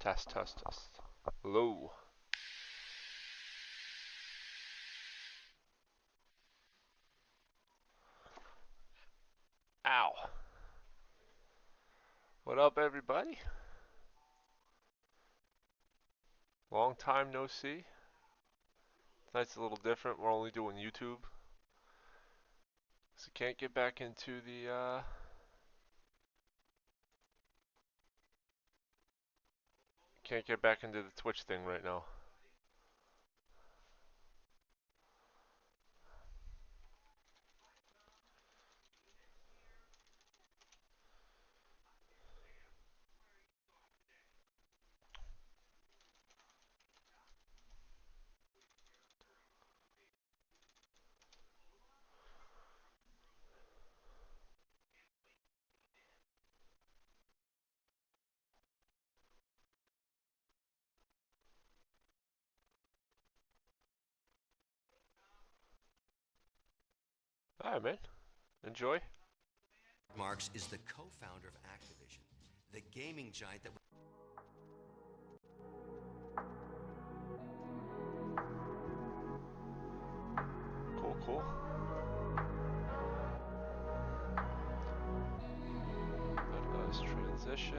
Test, test, test. Hello. Ow. What up, everybody? Long time no see. Tonight's a little different. We're only doing YouTube. So can't get back into the, can't get back into the Twitch thing right now. Alright, man. Enjoy. Marks is the co-founder of Activision, the gaming giant that... Cool, cool. That nice transition.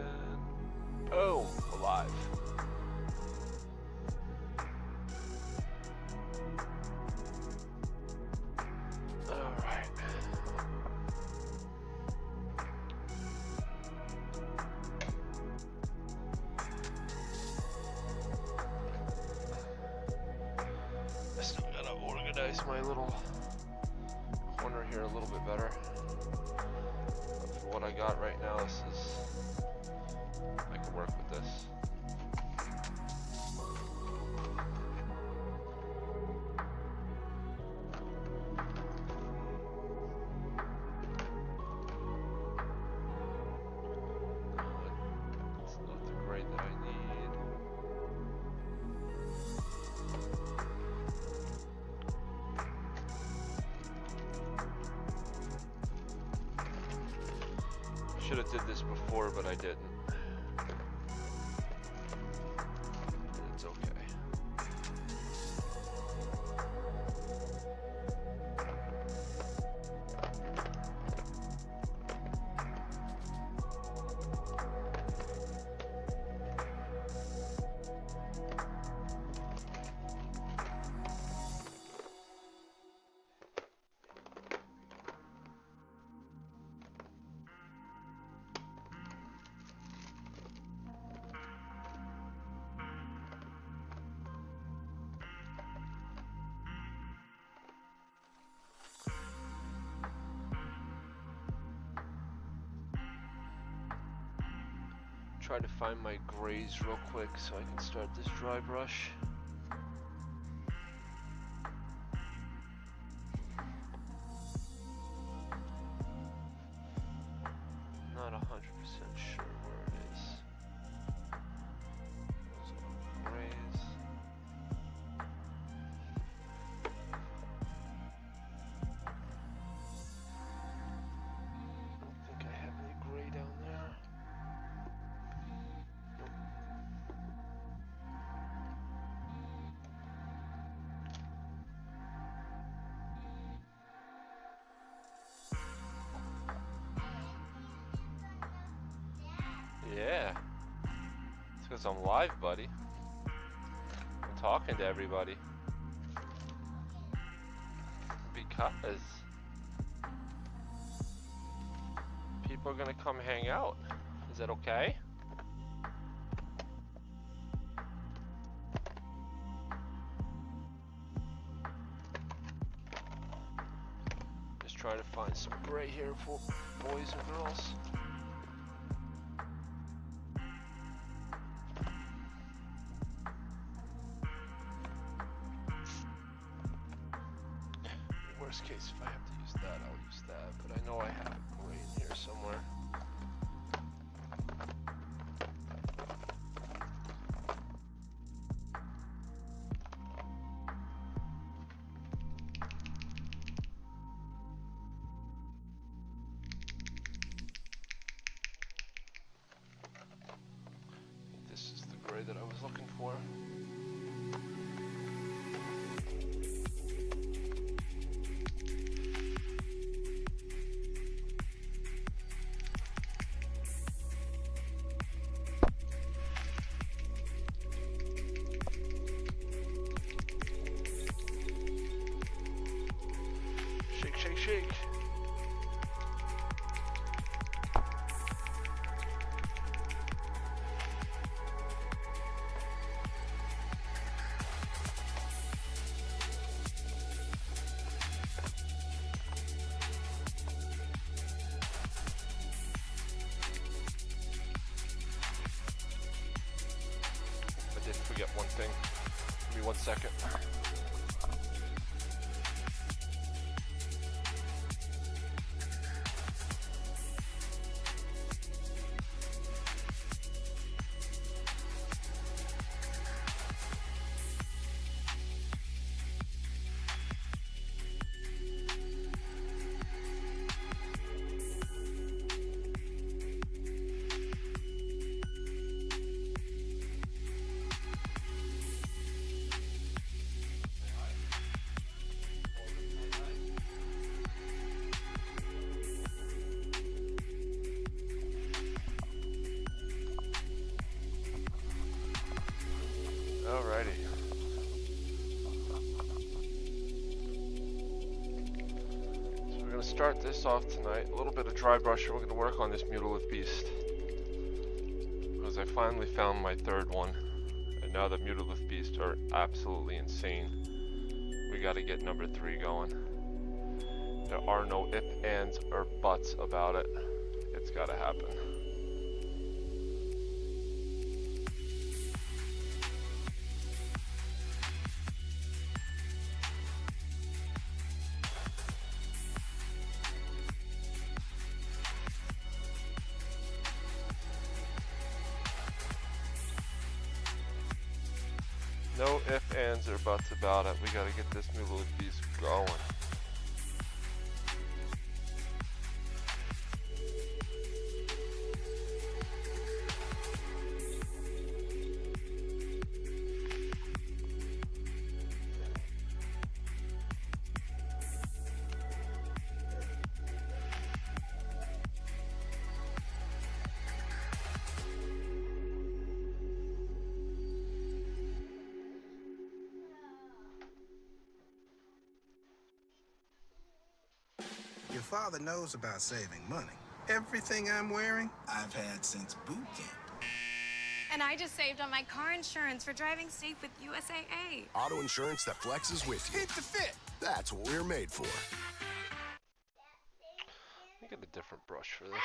Boom! Alive. Alright. I still gotta organize my little corner here a little bit better. But for what I got right now, I can work with this. It's not the grade that I need. Should have did this before, but I didn't. It's okay. Try to find my grays real quick so I can start this dry brush. Not 100% sure where it is. Those are grays. I don't think I have any gray down there. Yeah, it's because I'm live, buddy. I'm talking to everybody. Because people are gonna come hang out. Is that okay? Just trying to find some gray here for boys and girls. Worst case, if I have to use that, I'll use that. But I know I have it gray in here somewhere. I think this is the gray shake. I did forget one thing. Give me 1 second. Alrighty. So we're going to start this off tonight. A little bit of dry brushing. We're going to work on this Mutilith Beast. Because I finally found my third one. And now that Mutilith Beasts are absolutely insane, we got to get number 3 going. There are no ifs, ands, or buts about it. It's got to happen. No ifs, ands, or buts about it. We gotta get this Mutilith Beast going. Your father knows about saving money. Everything I'm wearing, I've had since boot camp. And I just saved on my car insurance for driving safe with USAA. Auto insurance that flexes with you. Fit to fit. That's what we're made for. Let me get a different brush for this.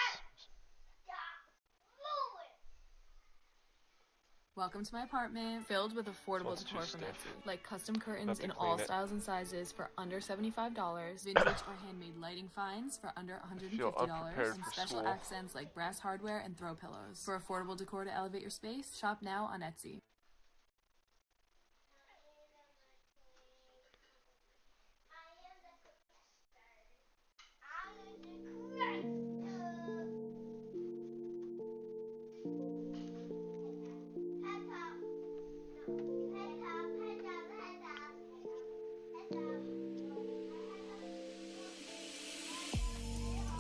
Welcome to my apartment, filled with affordable That's decor too from stiff. Etsy. Like custom curtains Have to in clean all it. styles and sizes for under $75, vintage or handmade lighting finds for under Feel $150, unprepared and for special school. accents like brass hardware and throw pillows. For affordable decor to elevate your space, shop now on Etsy.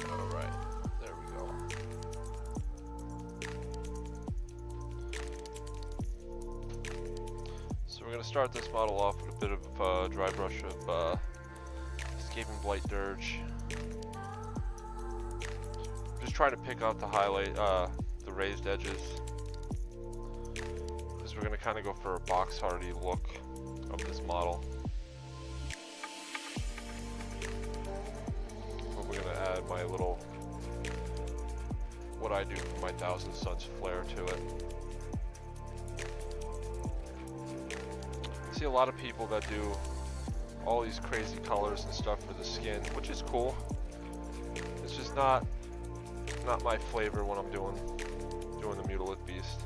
Alright, there we go. So we're going to start this model off with a bit of dry brush of Escaping Blight Dirge. Just trying to pick out the highlight, the raised edges. Because we're going to kind of go for a box hardy look of this model. But we're going to add my little, what I do for my Thousand Suns flair to it. I see a lot of people that do all these crazy colors and stuff for the skin, which is cool. It's just not my flavor when I'm doing the Mutilith Beast.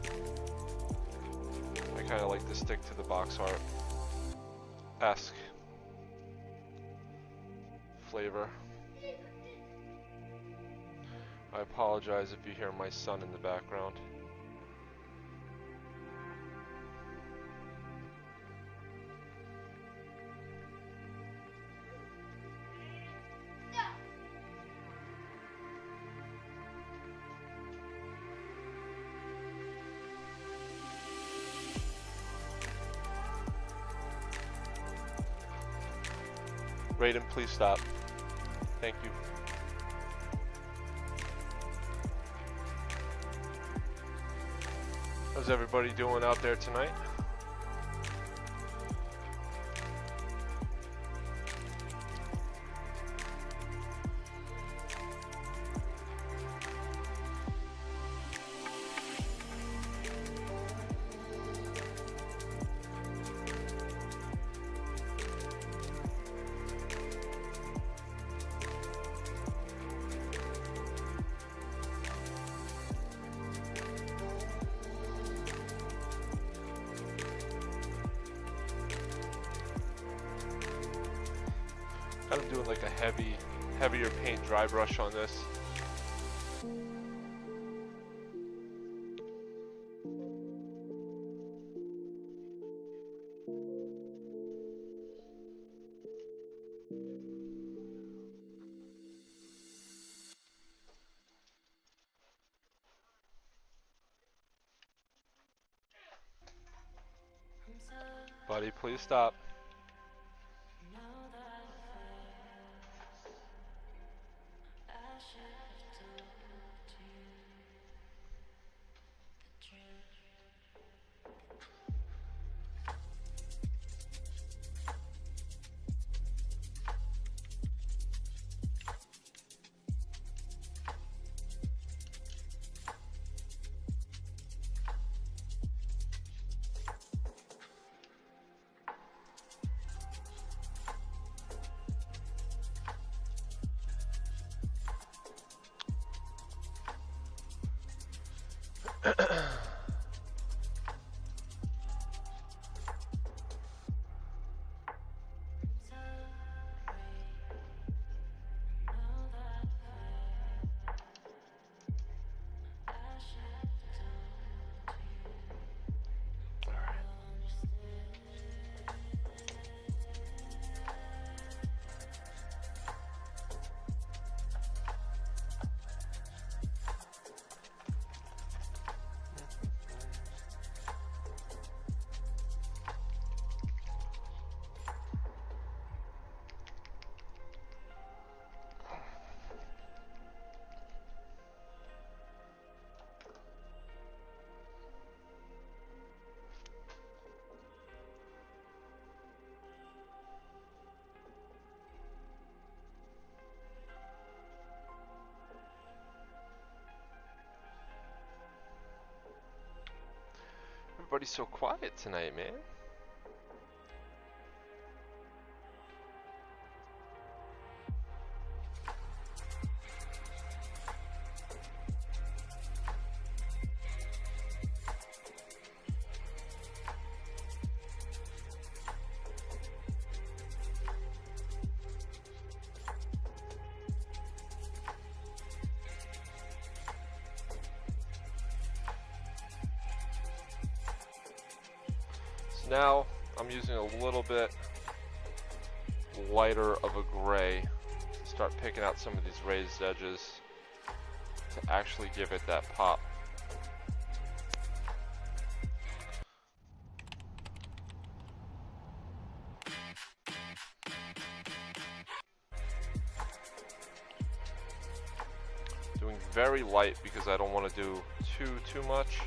I kind of like to stick to the box art-esque flavor. I apologize if you hear my son in the background. Raiden, please stop. Thank you. How's everybody doing out there tonight? I'm doing like a heavier paint dry brush on this. Buddy, please stop. Everybody's so quiet tonight, man. Now I'm using a little bit lighter of a gray to start picking out some of these raised edges to actually give it that pop. Doing very light because I don't want to do too much.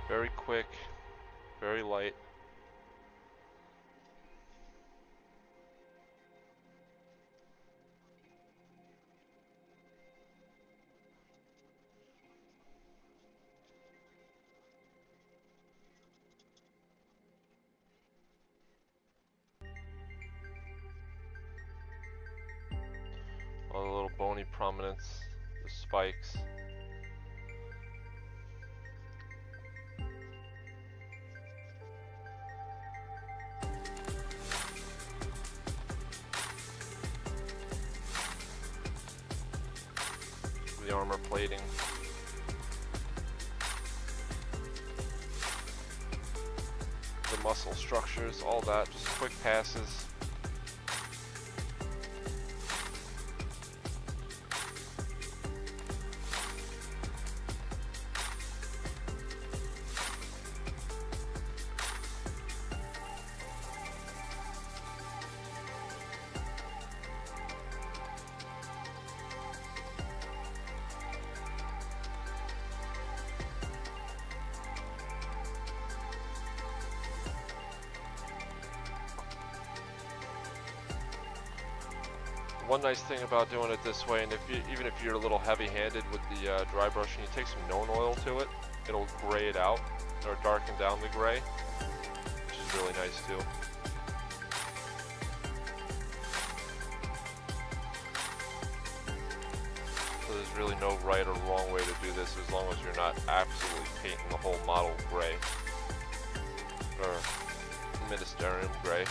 Very quick, very light. All the little bony prominence, the spikes. The armor plating. The muscle structures, all that, just quick passes. One nice thing about doing it this way, and even if you're a little heavy-handed with the dry brush and you take some known oil to it, it'll gray it out, or darken down the gray, which is really nice too. So there's really no right or wrong way to do this as long as you're not absolutely painting the whole model gray, or ministerium gray.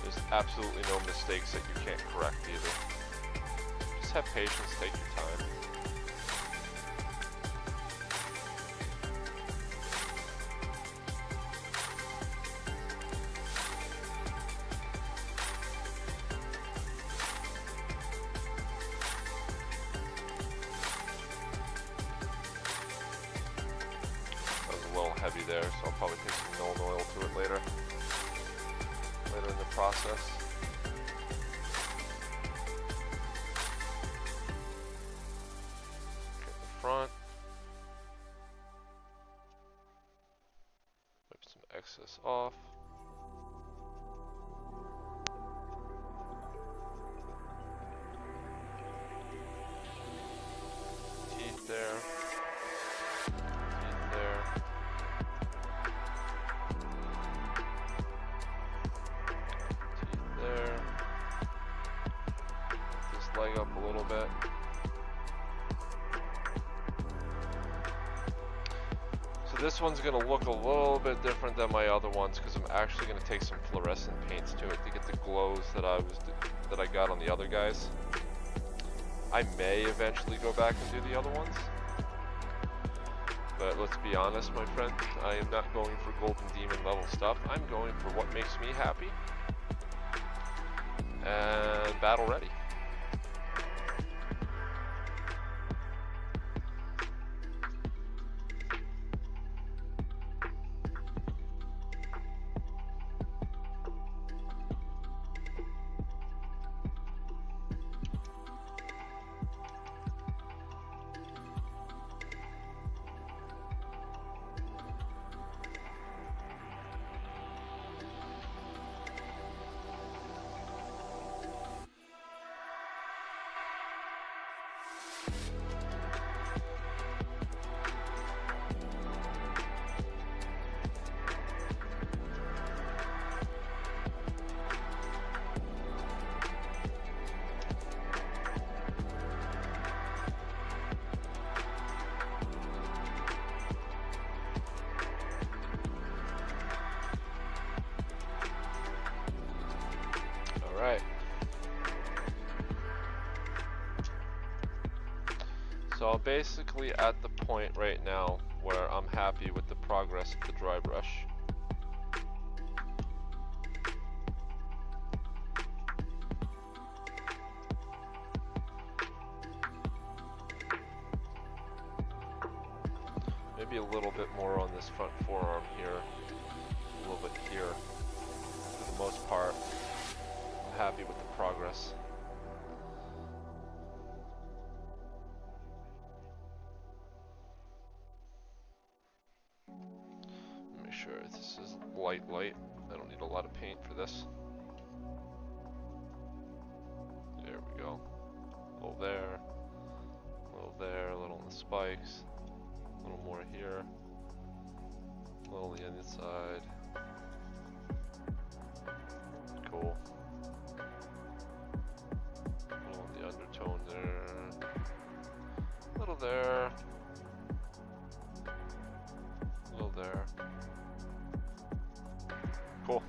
There's absolutely no mistakes that you can't correct either. Just have patience, take your time. Heavy there, so I'll probably take some known oil to it later in the process. Get the front. Wipe some excess off. Teeth there. Leg up a little bit. So this one's going to look a little bit different than my other ones because I'm actually going to take some fluorescent paints to it to get the glows that I got on the other guys. I may eventually go back and do the other ones, but let's be honest, my friend, I am not going for Golden Demon level stuff. I'm going for what makes me happy and battle ready. Alright. So I'm basically at the point right now where I'm happy with the progress of the dry brush. Maybe a little bit more on this front forearm here, a little bit here. For the most part, I'm happy with the progress. Make sure this is light. I don't need a lot of paint for this. There we go. A little there, a little on the spikes, a little more here, a little on the inside. Cool. A little on the undertone there, a little there, a little there. Cool.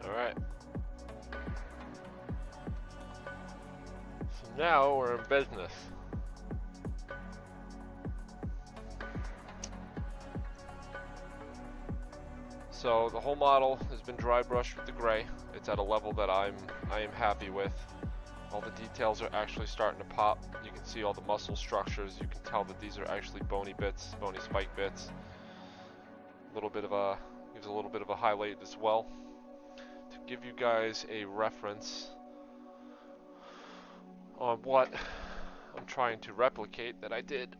Alright. So now we're in business. So the whole model has been dry brushed with the gray. It's at a level that I am happy with. All the details are actually starting to pop. You can see all the muscle structures. You can tell that these are actually bony bits, bony spike bits. A little bit of a, gives a little bit of a highlight as well. To give you guys a reference on what I'm trying to replicate that I did.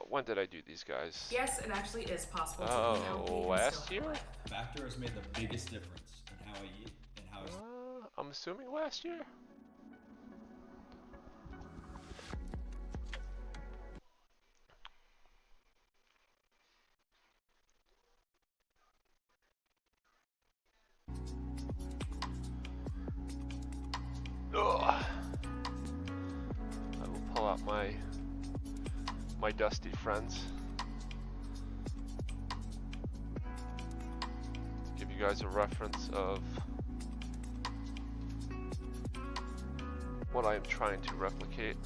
When did I do these guys? Yes, it actually is possible to be healthy and last still year? have life. Factor has made the biggest difference in how I eat and how I... I'm assuming last year? Ugh. I will pull out my dusty friends. Give you guys a reference of what I am trying to replicate.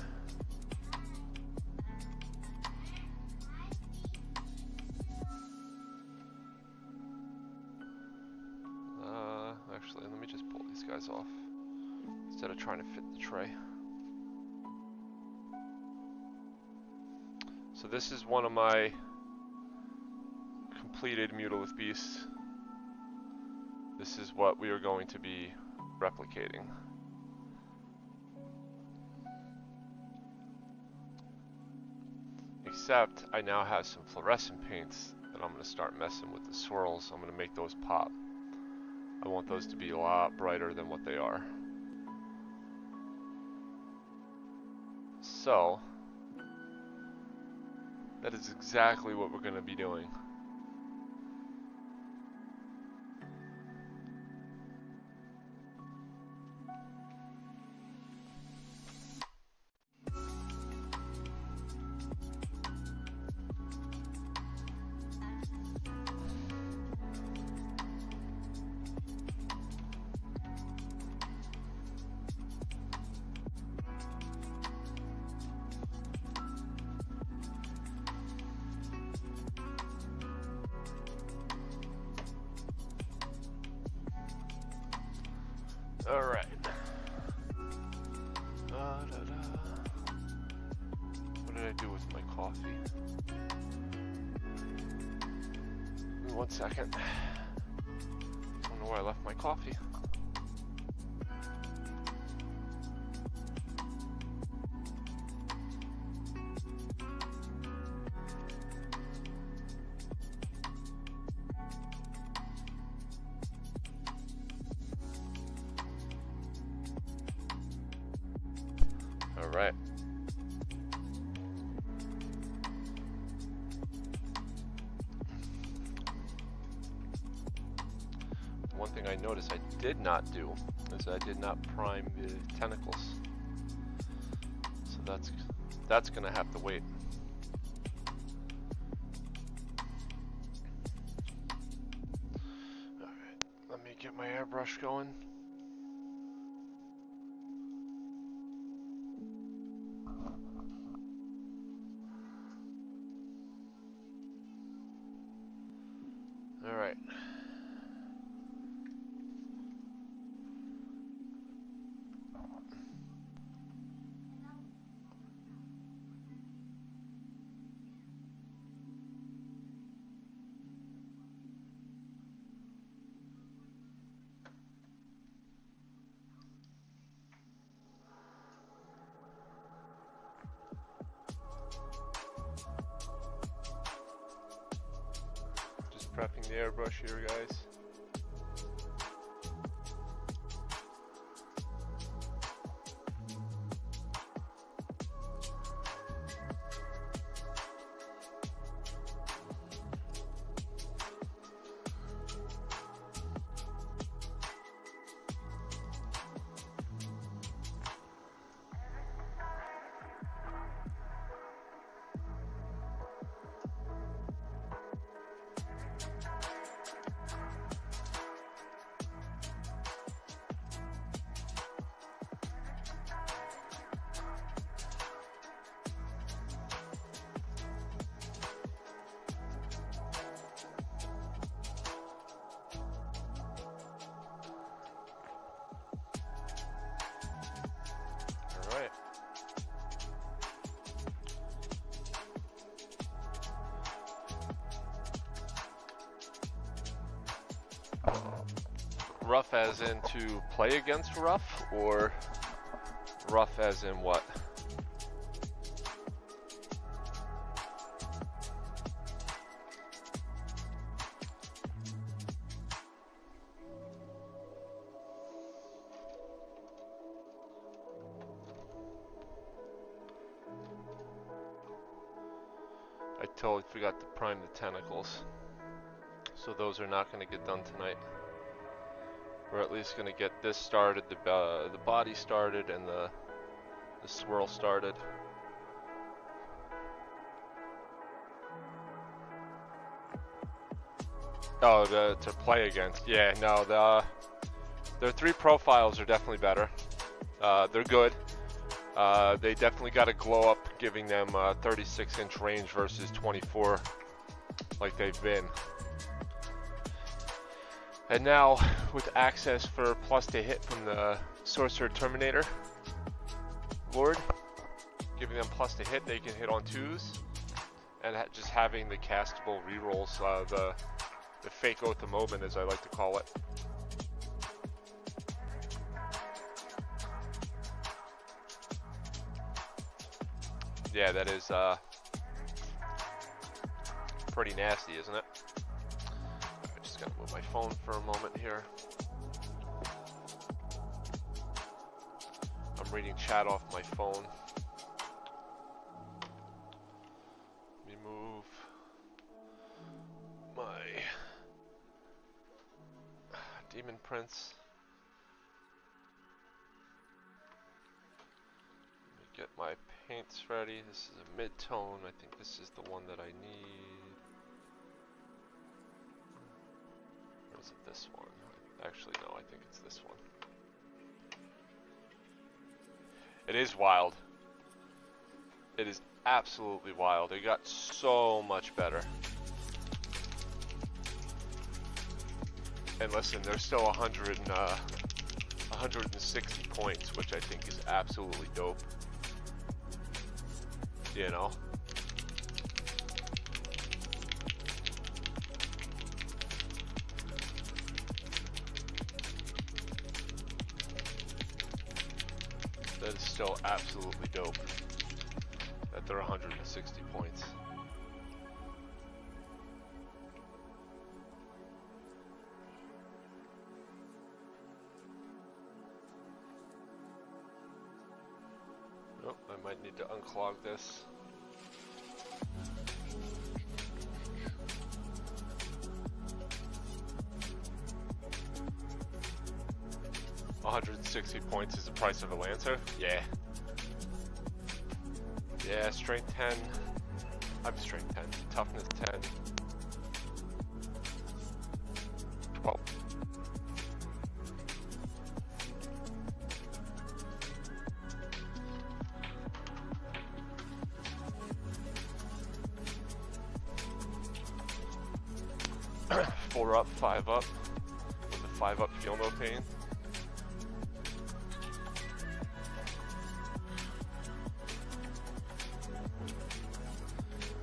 Actually, let me just pull these guys off instead of trying to fit the tray. So this is one of my completed Mutilith Beasts. This is what we are going to be replicating. Except I now have some fluorescent paints that I'm going to start messing with the swirls. I'm going to make those pop. I want those to be a lot brighter than what they are. So that is exactly what we're going to be doing. All right. What did I do with my coffee? Give me 1 second. I don't know where I left my coffee. All right. One thing I noticed I did not do is I did not prime the tentacles. So that's gonna have to wait. All right, let me get my airbrush going. All right. Just prepping the airbrush here, guys. Rough as in to play against rough, or rough as in what? I totally forgot to prime the tentacles, so those are not going to get done tonight. We're at least going to get this started, the body started, and the swirl started. Oh, to play against. Yeah, no, their 3 profiles are definitely better. They're good. They definitely got a glow up, giving them 36-inch range versus 24 like they've been. And now, with access for plus to hit from the Sorcerer Terminator Lord, giving them plus to hit, they can hit on 2s. And just having the castable rerolls, the fake Oath of Moment, as I like to call it. Yeah, that is pretty nasty, isn't it? I just gotta move my phone for a moment here. I'm reading chat off my phone. Let me move my Demon Prince. Let me get my paints ready. This is a mid-tone. I think this is the one that I need. Or is it this one? Actually, no, I think it's this one. It is wild. It is absolutely wild. It got so much better. And listen, there's still 160 points, which I think is absolutely dope. You know? That is still absolutely dope that they're 160 points. Oh, I might need to unclog this. $160 points is the price of a Lancer? Yeah. Yeah, strength 10. I'm strength 10. Toughness 10. 12. Four up, 5 up. With the 5 up, feel no pain.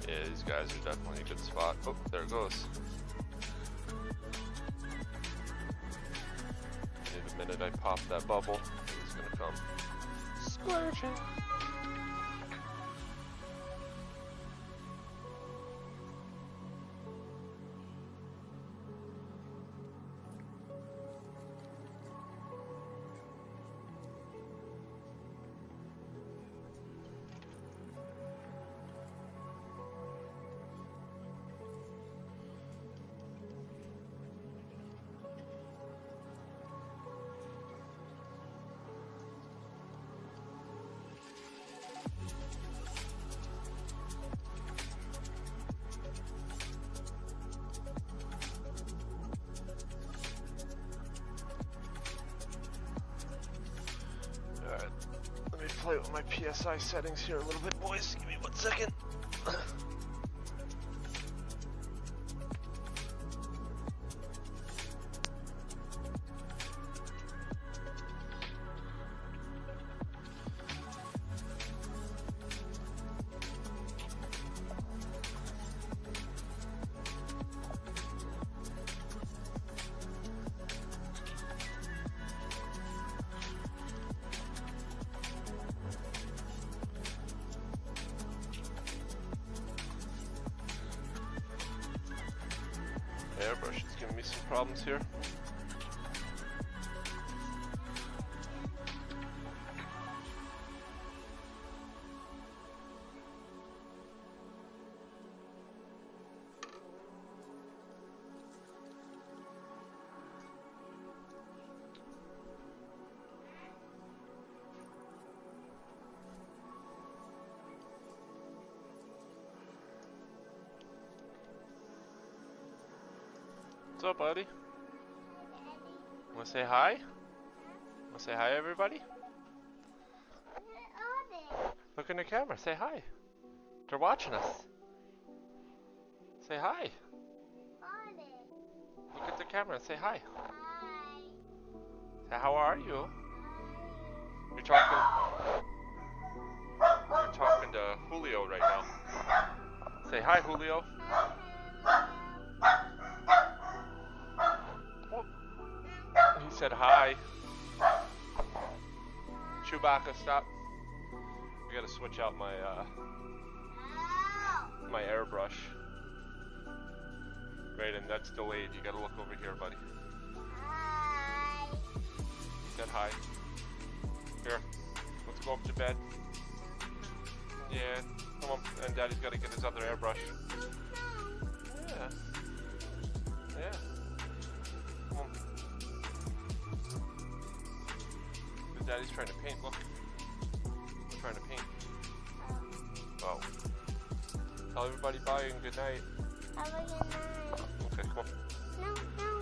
Yeah, these guys are definitely a good spot. Oh, there it goes. Need a minute, I pop that bubble. It's gonna come splurging. Play with my PSI settings here a little bit, boys. Give me 1 second. airbrush is giving me some problems here. What's up, buddy? Wanna say hi? Wanna say hi, everybody? Look in the camera, say hi. They're watching us. Say hi. Look at the camera and say hi. Say, how are you? You're talking to Julio right now. Say hi, Julio. He said hi. Chewbacca, stop. I gotta switch out my my airbrush. Right, and that's delayed. You gotta look over here, buddy. He said hi. Here, let's go up to bed. Yeah, come on. And Daddy's gotta get his other airbrush. Yeah. Yeah. Come on. Daddy's trying to paint, look. I'm trying to paint. Oh. Tell everybody bye and good night. Have a good night. Okay, come on. No, no.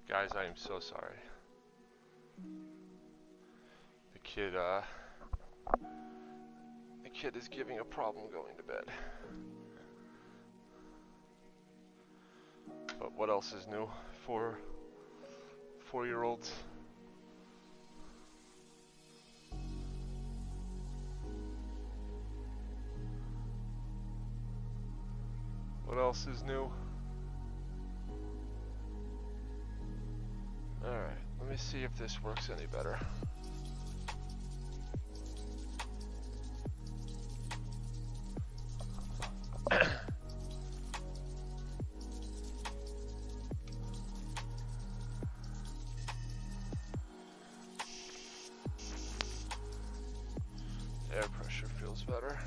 Guys, I am so sorry. The kid is giving a problem going to bed. But what else is new for 4-year-olds? What else is new? Alright, let me see if this works any better. Air pressure feels better.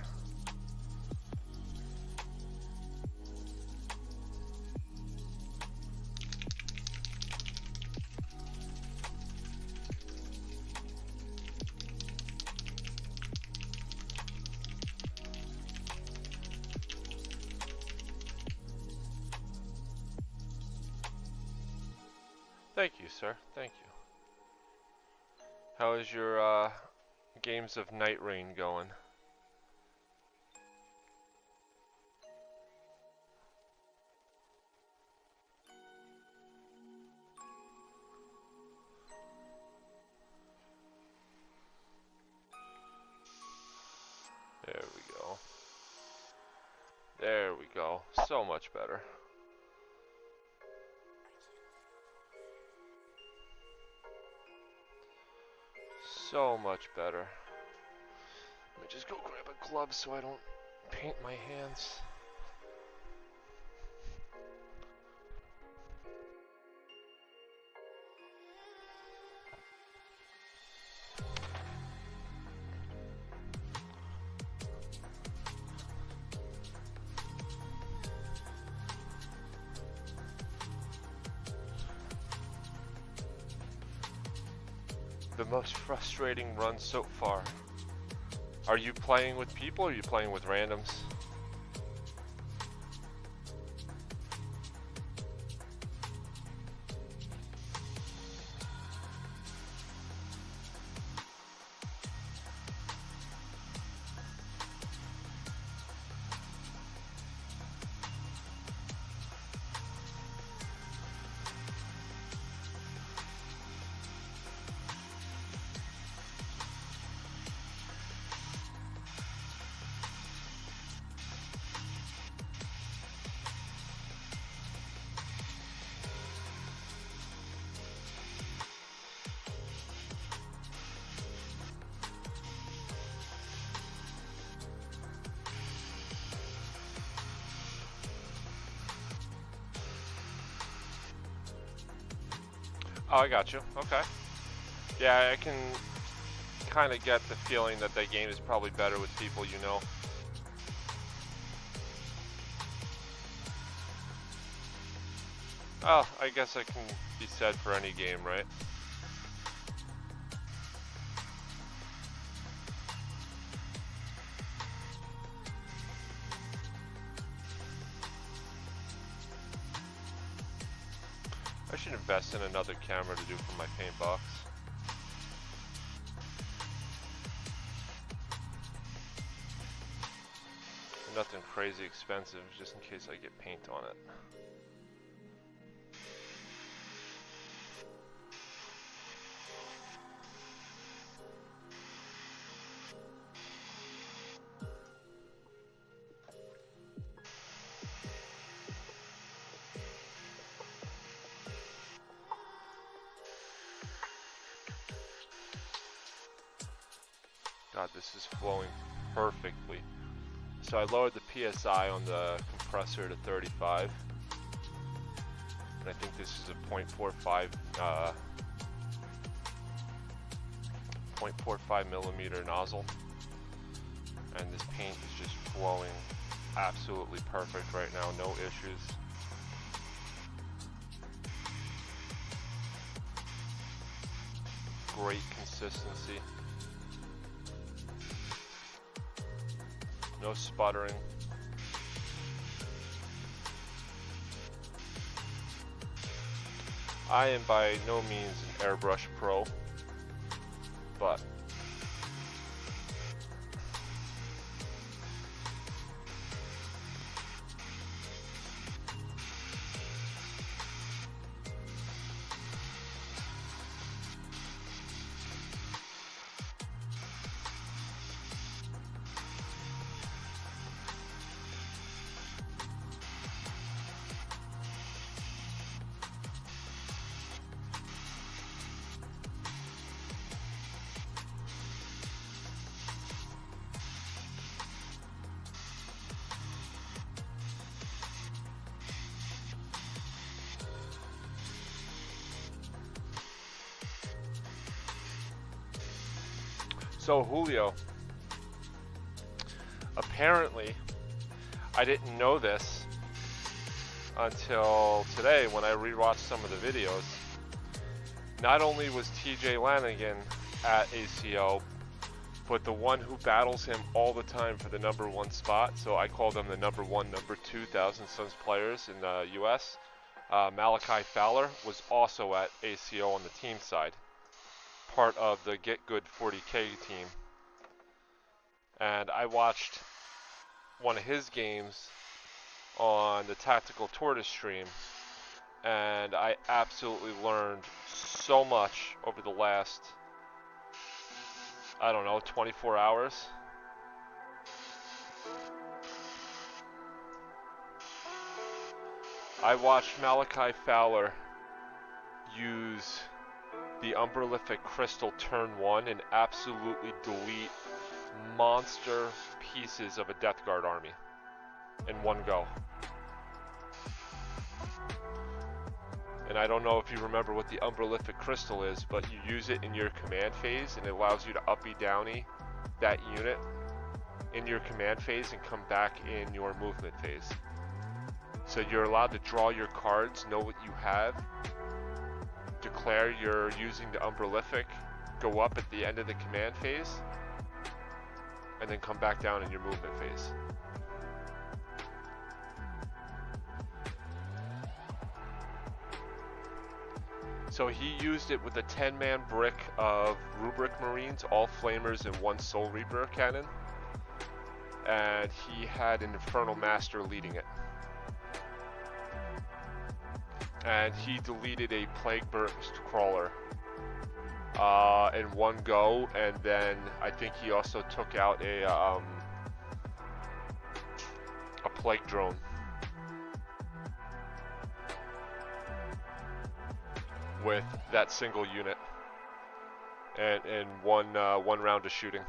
Thank you, sir. Thank you. How is your games of Night Rain going? There we go. There we go. So much better. So much better. Let me just go grab a glove so I don't paint my hands. The most frustrating run so far. Are you playing with people or are you playing with randoms? Oh, I got you. Okay. Yeah, I can kind of get the feeling that that game is probably better with people you know. Oh, I guess I can be said for any game, right? I should invest in another camera to do for my paint box. Nothing crazy expensive, just in case I get paint on it. God, this is flowing perfectly. So I lowered the PSI on the compressor to 35. And I think this is a 0.45 millimeter nozzle. And this paint is just flowing absolutely perfect right now, no issues. Great consistency. No sputtering. I am by no means an airbrush pro, but so Julio, apparently, I didn't know this until today when I rewatched some of the videos. Not only was TJ Lanigan at ACO, but the one who battles him all the time for the #1 spot, so I call them the #1, #2 Thousand Sons players in the US, Malachi Fowler, was also at ACO on the team side, part of the Get Good 40K team. And I watched one of his games on the Tactical Tortoise stream, and I absolutely learned so much over the last, I don't know, 24 hours. I watched Malachi Fowler use the Umberlific Crystal turn 1 and absolutely delete monster pieces of a Death Guard army in one go. And I don't know if you remember what the Umberlific Crystal is, but you use it in your command phase and it allows you to uppy downy that unit in your command phase and come back in your movement phase. So you're allowed to draw your cards, know what you have, declare you're using the Umberlific, go up at the end of the command phase, and then come back down in your movement phase. So he used it with a 10-man brick of Rubric Marines, all Flamers and 1 Soul Reaper cannon. And he had an Infernal Master leading it. And he deleted a Plague Burst Crawler in one go, and then I think he also took out a Plague Drone. With that single unit and one round of shooting.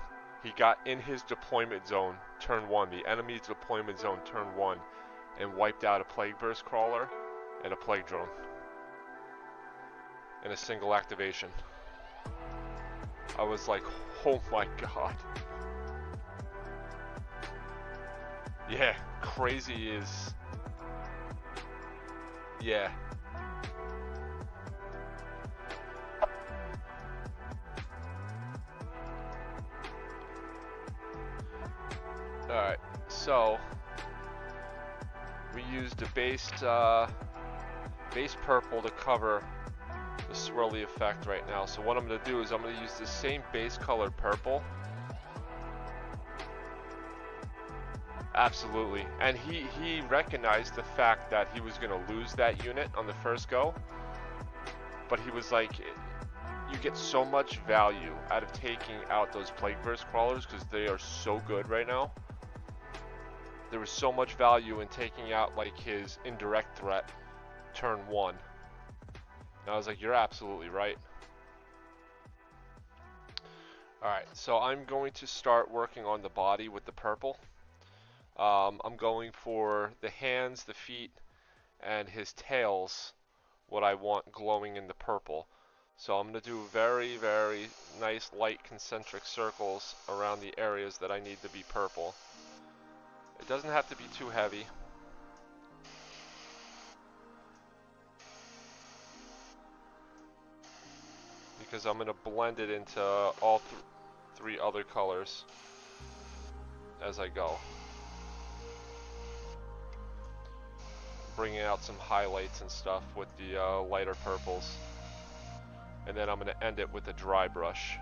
He got in his deployment zone turn 1, the enemy's deployment zone turn 1, and wiped out a Plague Burst Crawler and a Plague Drone in a single activation. I was like, oh my god. Yeah, crazy is... yeah. Alright, so we used a base purple to cover the swirly effect right now. So what I'm going to do is I'm going to use the same base colored purple. Absolutely. And he recognized the fact that he was going to lose that unit on the first go. But he was like, you get so much value out of taking out those Plague Burst Crawlers because they are so good right now. There was so much value in taking out like his indirect threat turn 1. And I was like, you're absolutely right. Alright, so I'm going to start working on the body with the purple. I'm going for the hands, the feet, and his tails, what I want glowing in the purple. So I'm going to do very, very nice light concentric circles around the areas that I need to be purple. It doesn't have to be too heavy. Because I'm going to blend it into all three other colors as I go. bringing out some highlights and stuff with the lighter purples. And then I'm going to end it with a dry brush.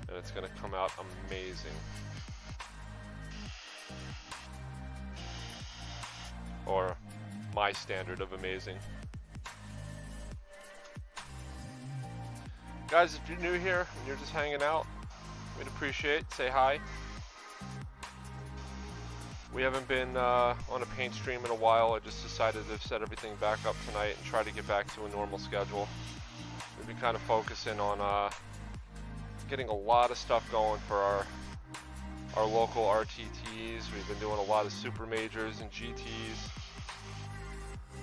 And it's going to come out amazing. Or my standard of amazing. Guys, if you're new here and you're just hanging out, we'd appreciate, say hi. We haven't been on a paint stream in a while. I just decided to set everything back up tonight and try to get back to a normal schedule. We've been kind of focusing on getting a lot of stuff going for our local RTTs. We've been doing a lot of super majors and GTs,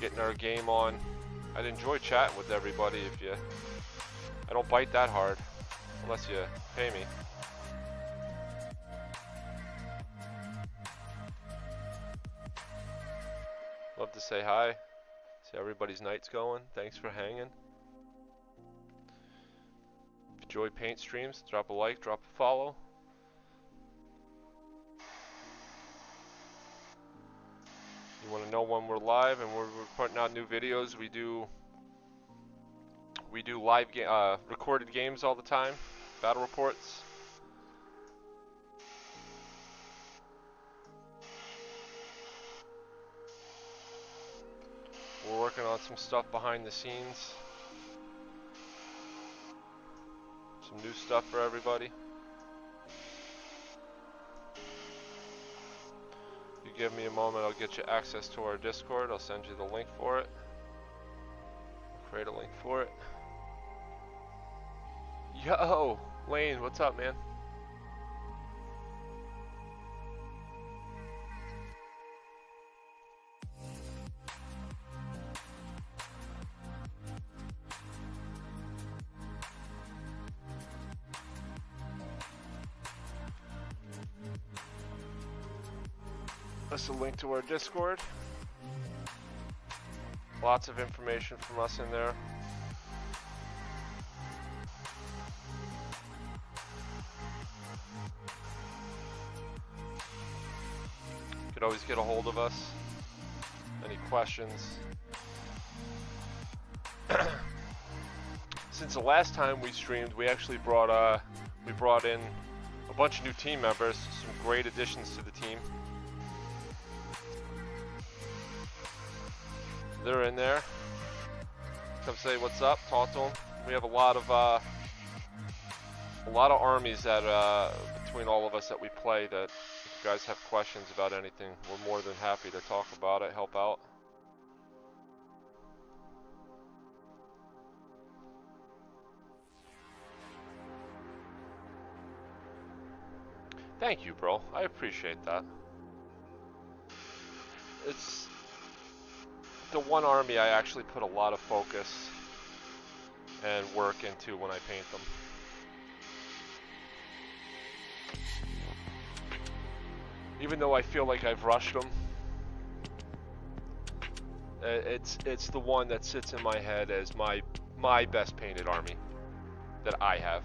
getting our game on. I'd enjoy chatting with everybody if you... I don't bite that hard, unless you pay me. Love to say hi, see how everybody's night's going. Thanks for hanging. If you enjoy paint streams, drop a like, drop a follow. You want to know when we're live and we're putting out new videos? We do live recorded games all the time, battle reports. We're working on some stuff behind the scenes. Some new stuff for everybody. If you give me a moment, I'll get you access to our Discord. I'll send you the link for it. Create a link for it. Yo, Lane, what's up, man? That's a link to our Discord. Lots of information from us in there. You could always get a hold of us. Any questions? Since the last time we streamed, we actually brought in a bunch of new team members, some great additions to the team. They're in there. Come say what's up, talk to them. We have a lot of armies that between all of us that we play, that if you guys have questions about anything, we're more than happy to talk about it, help out. Thank you, bro. I appreciate that. It's the one army I actually put a lot of focus and work into when I paint them. Even though I feel like I've rushed them, it's the one that sits in my head as my best painted army that I have.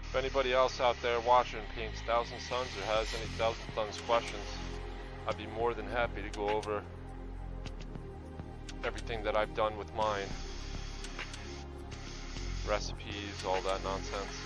If anybody else out there watching paints Thousand Suns or has any Thousand Suns questions, I'd be more than happy to go over everything that I've done with mine. Recipes, all that nonsense.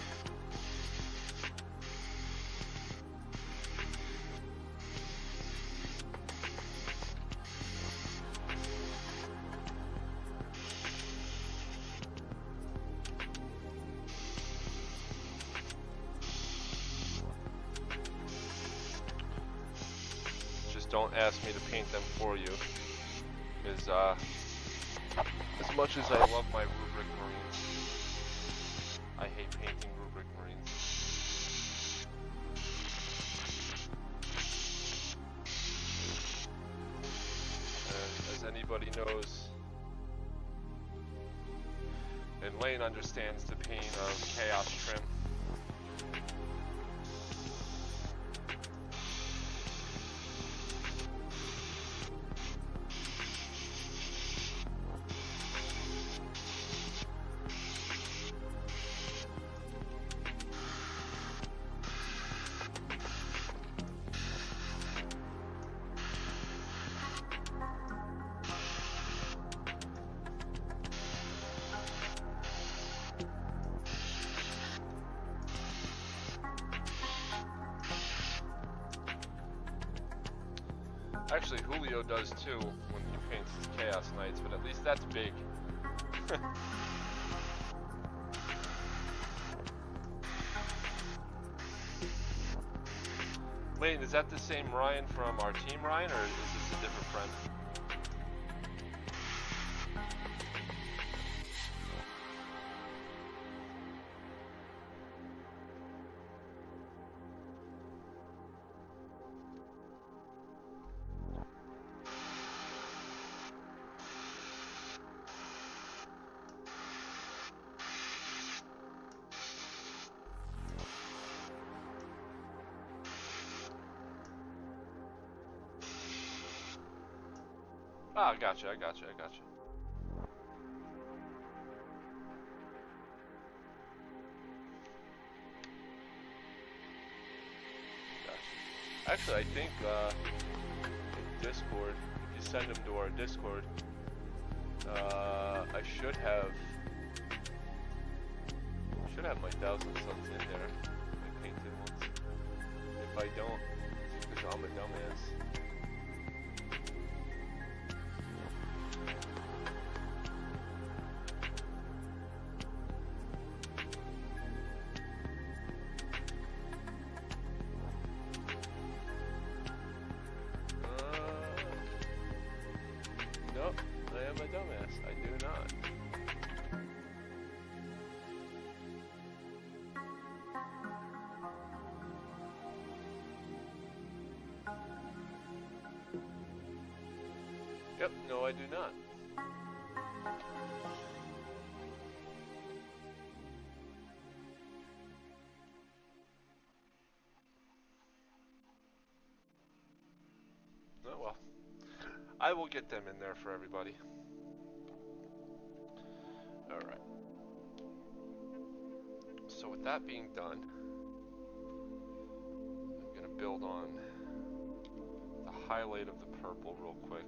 Don't ask me to paint them for you, because as much as I love my Rubric Marines, I hate painting Rubric Marines. And as anybody knows, in Lane understands the pain of chaos trim. Actually, Julio does too when he paints his Chaos Knights, but at least that's big. Lane, is that the same Ryan from our team, Ryan, or is this a different friend? Ah, gotcha, I gotcha. Gotcha. Actually, I think in Discord, if you send them to our Discord, I should have my 1,000 subs in there. I painted once. If I don't, it's because I'm a dumbass. Nope, I am a dumbass. I do not. Yep, no, I do not. Oh well. I will get them in there for everybody. Alright. So with that being done, I'm going to build on the highlight of the purple real quick.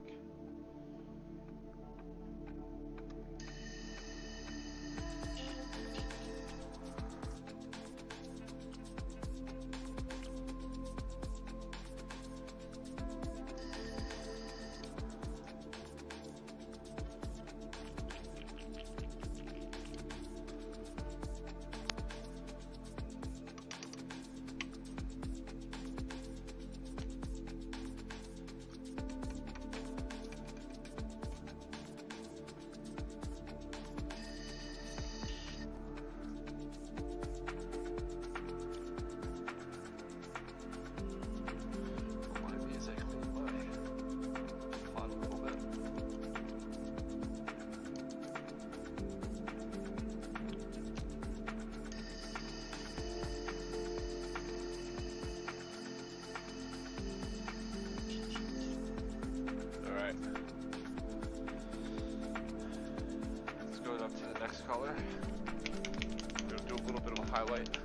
Let's go up to the next color. I'm going to do a little bit of a highlight.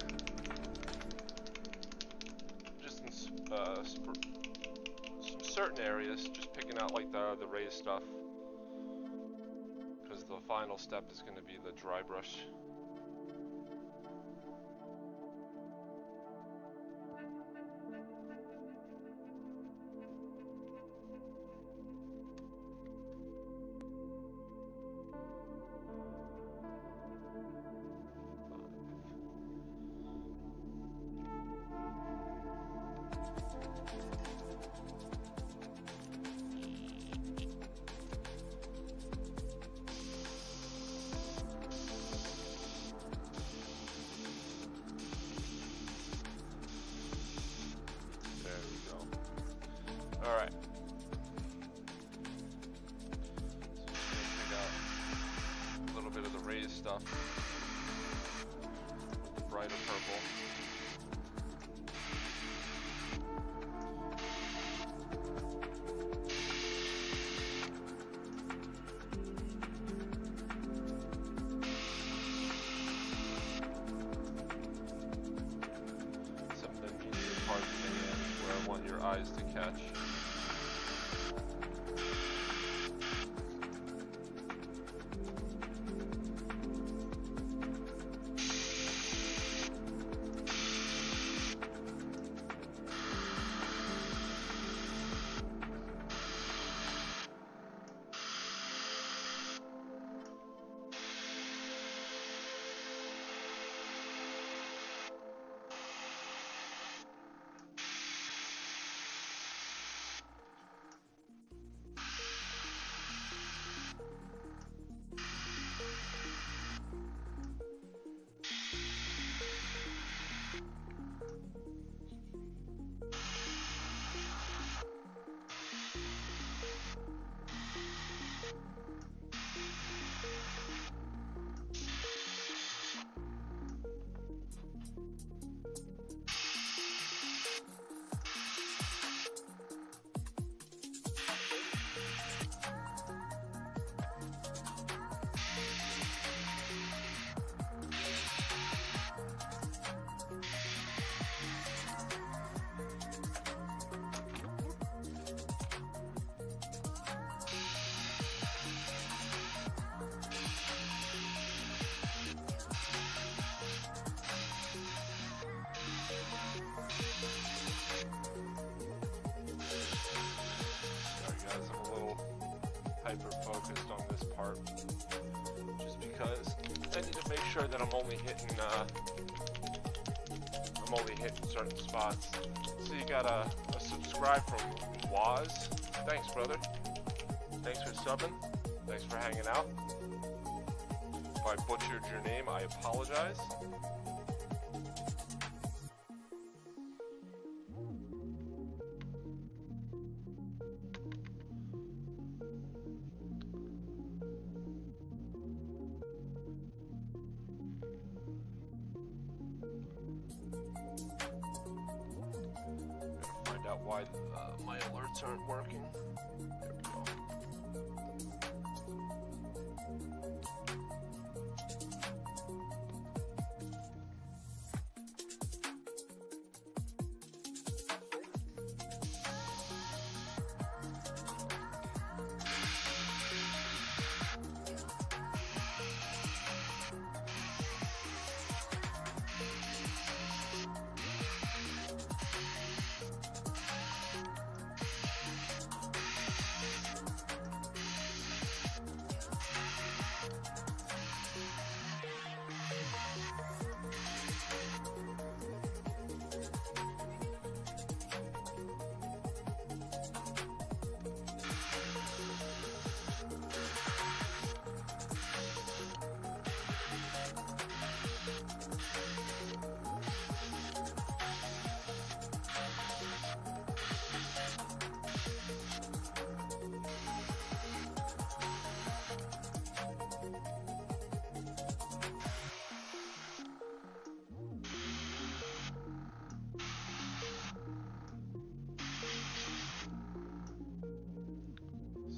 Just in some certain areas, just picking out like the raised stuff. Because the final step is going to be the dry brush. want your eyes to catch. Hyper-focused on this part, just because I need to make sure that I'm only hitting certain spots. So you got a subscribe from Waz. Thanks, brother. Thanks for subbing. Thanks for hanging out. If I butchered your name, I apologize. Why my alerts aren't working. There we go.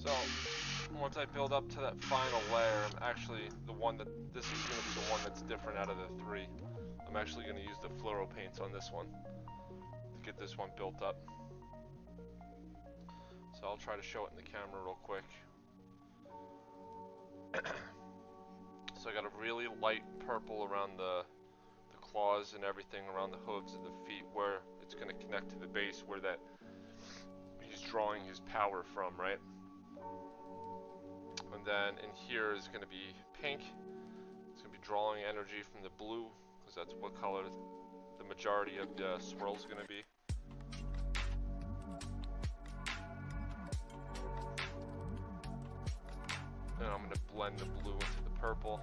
So, once I build up to that final layer, I'm actually this is going to be the one that's different out of the three. I'm actually going to use the fluoro paints on this one to get this one built up. So I'll try to show it in the camera real quick. So I got a really light purple around the claws and everything, around the hooves and the feet, where it's going to connect to the base, where that he's drawing his power from, right? And then in here is going to be pink. It's going to be drawing energy from the blue, because that's what color the majority of the swirl is going to be. And I'm going to blend the blue into the purple.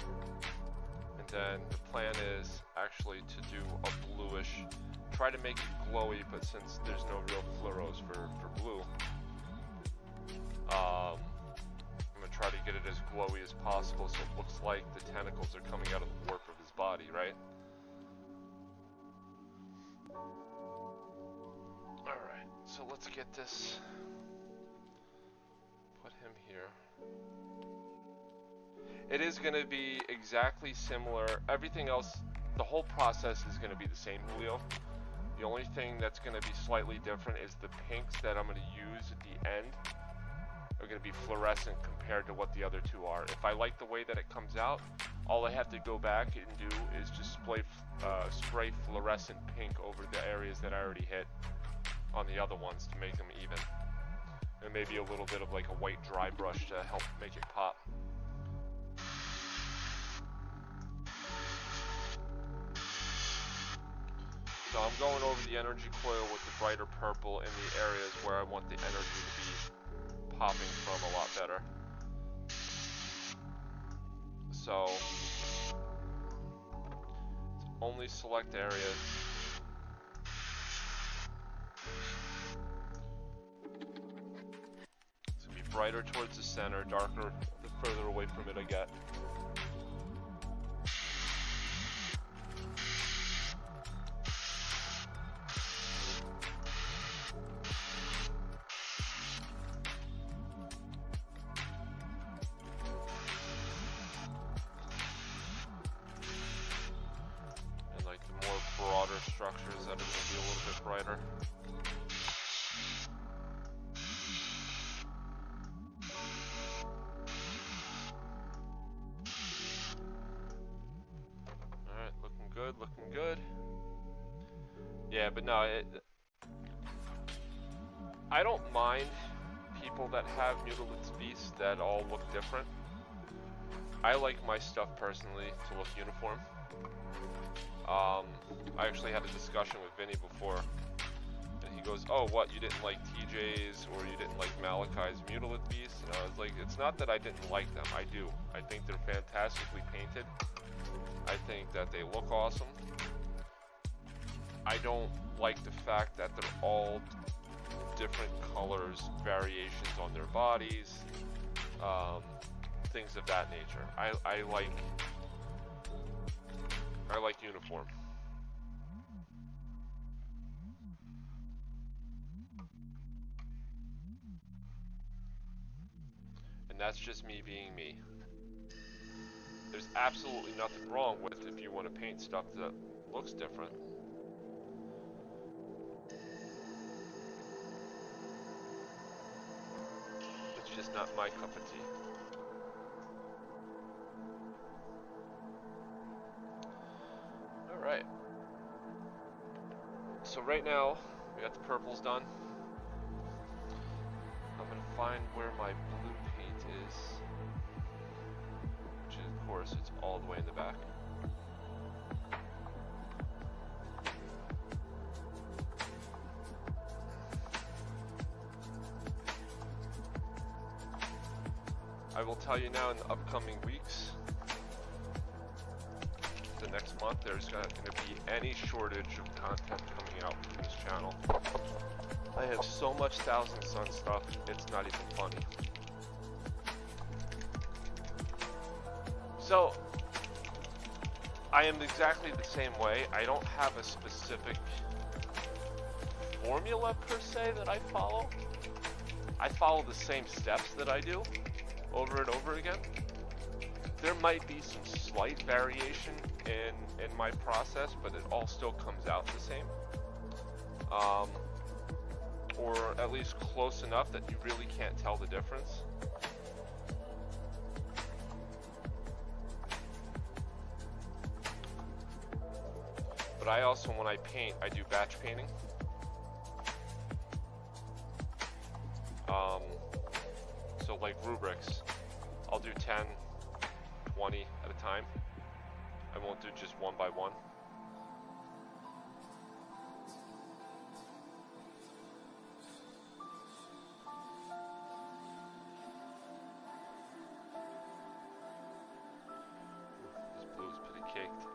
And then the plan is actually to do a bluish, try to make it glowy, but since there's no real fluoros for blue, I'm going to try to get it as glowy as possible so it looks like the tentacles are coming out of the warp of his body, right? Alright, so let's get this, put him here. It is going to be exactly similar, everything else, the whole process is going to be the same, Julio. The only thing that's going to be slightly different is the pinks that I'm going to use at the end are going to be fluorescent compared to what the other two are. If I like the way that it comes out, all I have to go back and do is just spray fluorescent pink over the areas that I already hit on the other ones to make them even. And maybe a little bit of like a white dry brush to help make it pop. So I'm going over the energy coil with the brighter purple in the areas where I want the energy to be popping from a lot better. So only select areas. It's gonna be brighter towards the center, darker the further away from it I get. Structures that are going to be a little bit brighter. Alright, looking good, looking good. Yeah, but no, I don't mind people that have Mutilus Beasts that all look different. I like my stuff personally to look uniform. I actually had a discussion with Vinny before, and he goes, "Oh, what, you didn't like TJ's or you didn't like Malachi's Mutilus Beasts?" And I was like, it's not that I didn't like them, I do. I think they're fantastically painted. I think that they look awesome. I don't like the fact that they're all different colors, variations on their bodies, things of that nature. I like uniform. And that's just me being me. There's absolutely nothing wrong with if you want to paint stuff that looks different. It's just not my cup of tea. Alright. So right now, we got the purples done. I'm going to find where my blue paint is. Which is, of course, it's all the way in the back. I will tell you now in the upcoming weeks, the next month, there's not going to be any shortage of content coming out from this channel. I have so much Tson stuff, it's not even funny. So, I am exactly the same way. I don't have a specific formula per se that I follow. I follow the same steps that I do over and over again. There might be some slight variation in my process, but it all still comes out the same. Or at least close enough that you really can't tell the difference. But I also, when I paint, I do batch painting. So like rubrics, I'll do 10, 20 at a time. I won't do just one by one. This blue is pretty caked.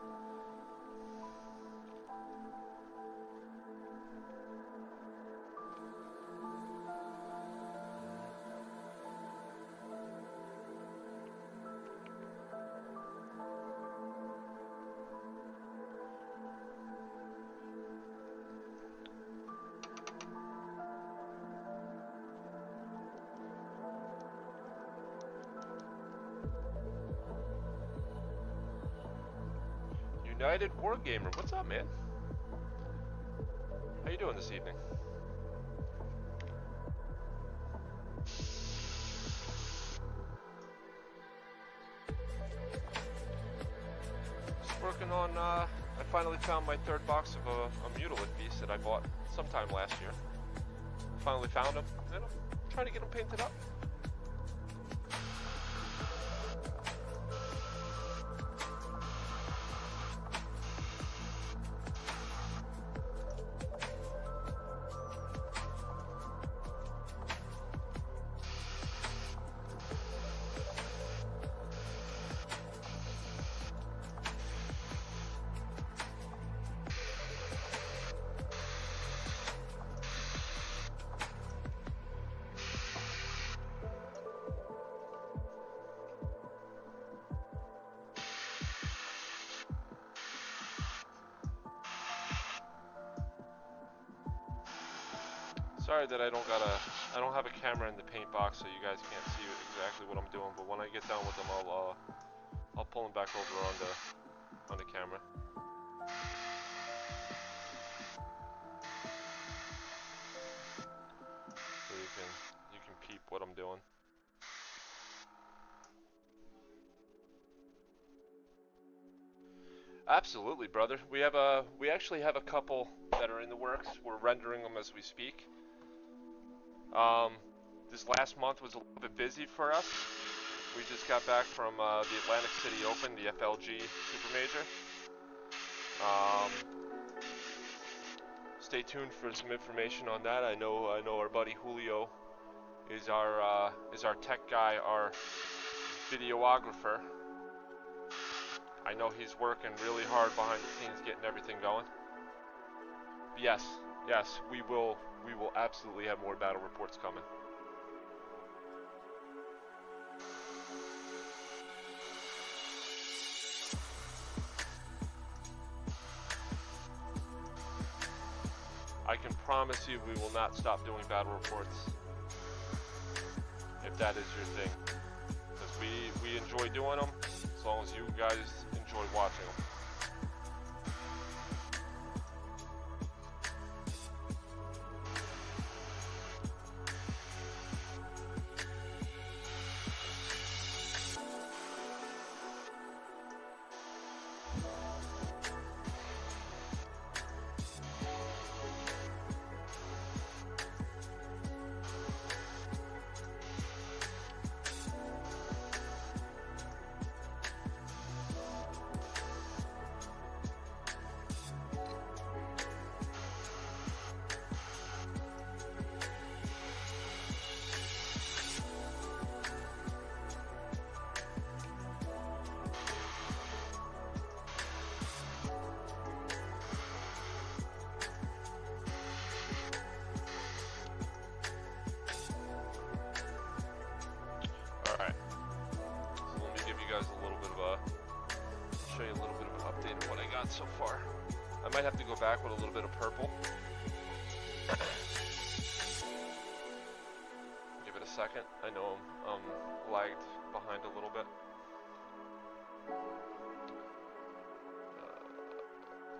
United Wargamer, what's up, man? How you doing this evening? Just working on, I finally found my third box of a Mutilith piece that I bought sometime last year. Finally found them, and I'm trying to get them painted up. Sorry that I don't have a camera in the paint box, so you guys can't see exactly what I'm doing. But when I get done with them, I'll pull them back over on the camera. So you can peep what I'm doing. Absolutely, brother. We actually have a couple that are in the works. We're rendering them as we speak. This last month was a little bit busy for us. We just got back from the Atlantic City Open, the FLG Super Major. Stay tuned for some information on that. I know our buddy Julio is our tech guy, our videographer. I know he's working really hard behind the scenes getting everything going. But yes, we will absolutely have more battle reports coming. I can promise you we will not stop doing battle reports if that is your thing. Because we enjoy doing them as long as you guys enjoy watching them. So far, I might have to go back with a little bit of purple. Give it a second. I know I'm lagged behind a little bit.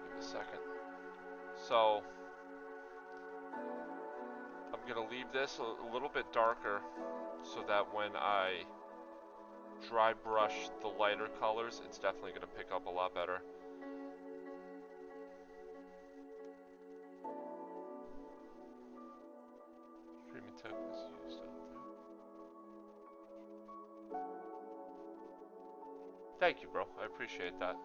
Give it a second. So I'm gonna leave this a little bit darker so that when I dry brush the lighter colors, it's definitely gonna pick up a lot better. Thank you, bro. I appreciate that.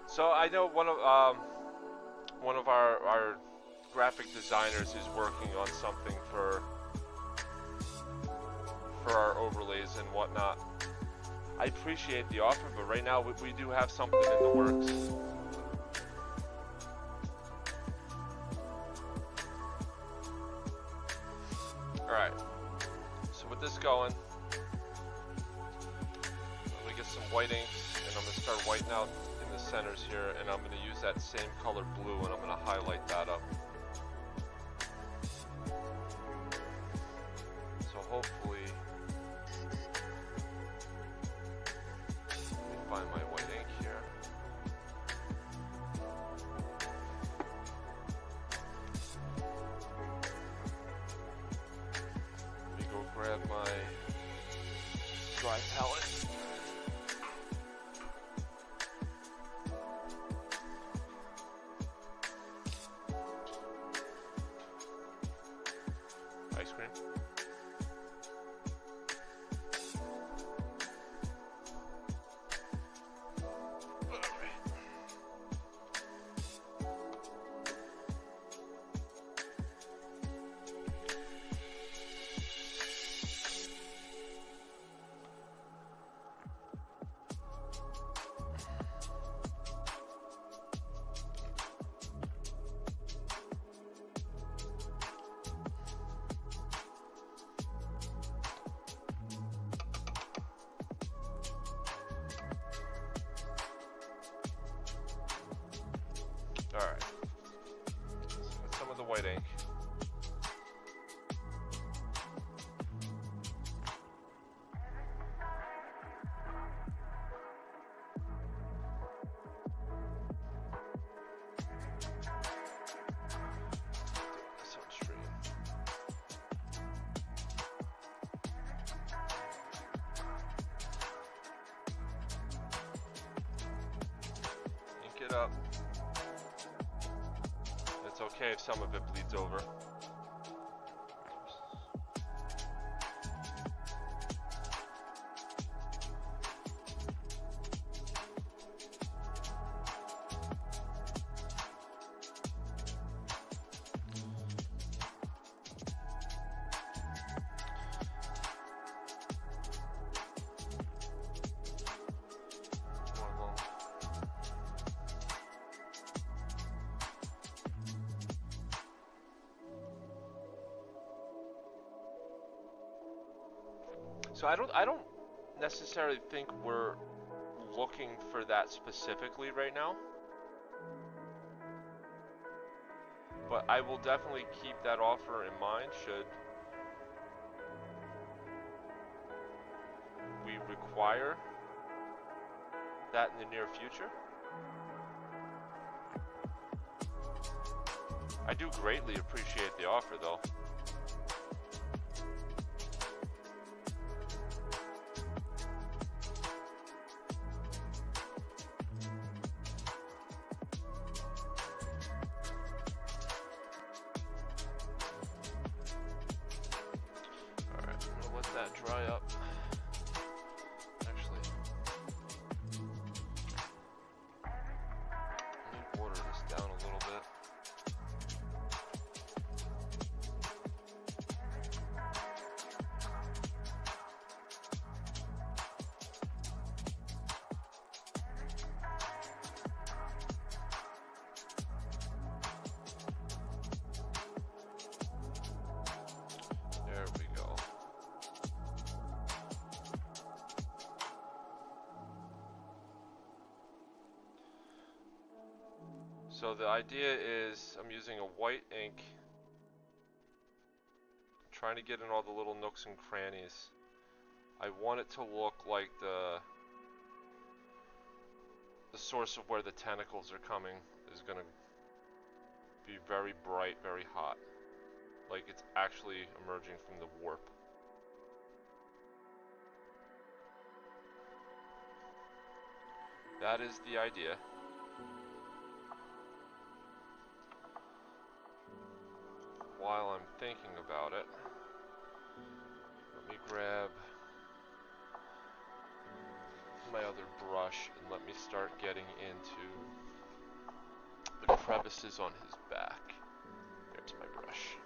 So I know one of our graphic designers is working on something for our overlays and whatnot. I appreciate the offer, but right now we do have something in the works. Alright, so with this going, I'm going to get some white ink, and I'm going to start whitening out in the centers here, and I'm going to use that same color blue, and I'm going to highlight that up. hopefully, let me find my white ink here. Let me go grab my dry palette. Ice cream. Alright, with some of the white ink. This on stream. Ink it up. It's okay if some of it bleeds over. So I don't necessarily think we're looking for that specifically right now. But I will definitely keep that offer in mind should we require that in the near future. I do greatly appreciate the offer though. Dry up. Actually, let me water this down a little bit. There we go. So the idea is I'm using a white ink, trying to get in all the little nooks and crannies. I want it to look like the source of where the tentacles are coming is going to be very bright, very hot. Like it's actually emerging from the warp. That is the idea. While I'm thinking about it, let me grab my other brush and let me start getting into the crevices on his back. There's my brush.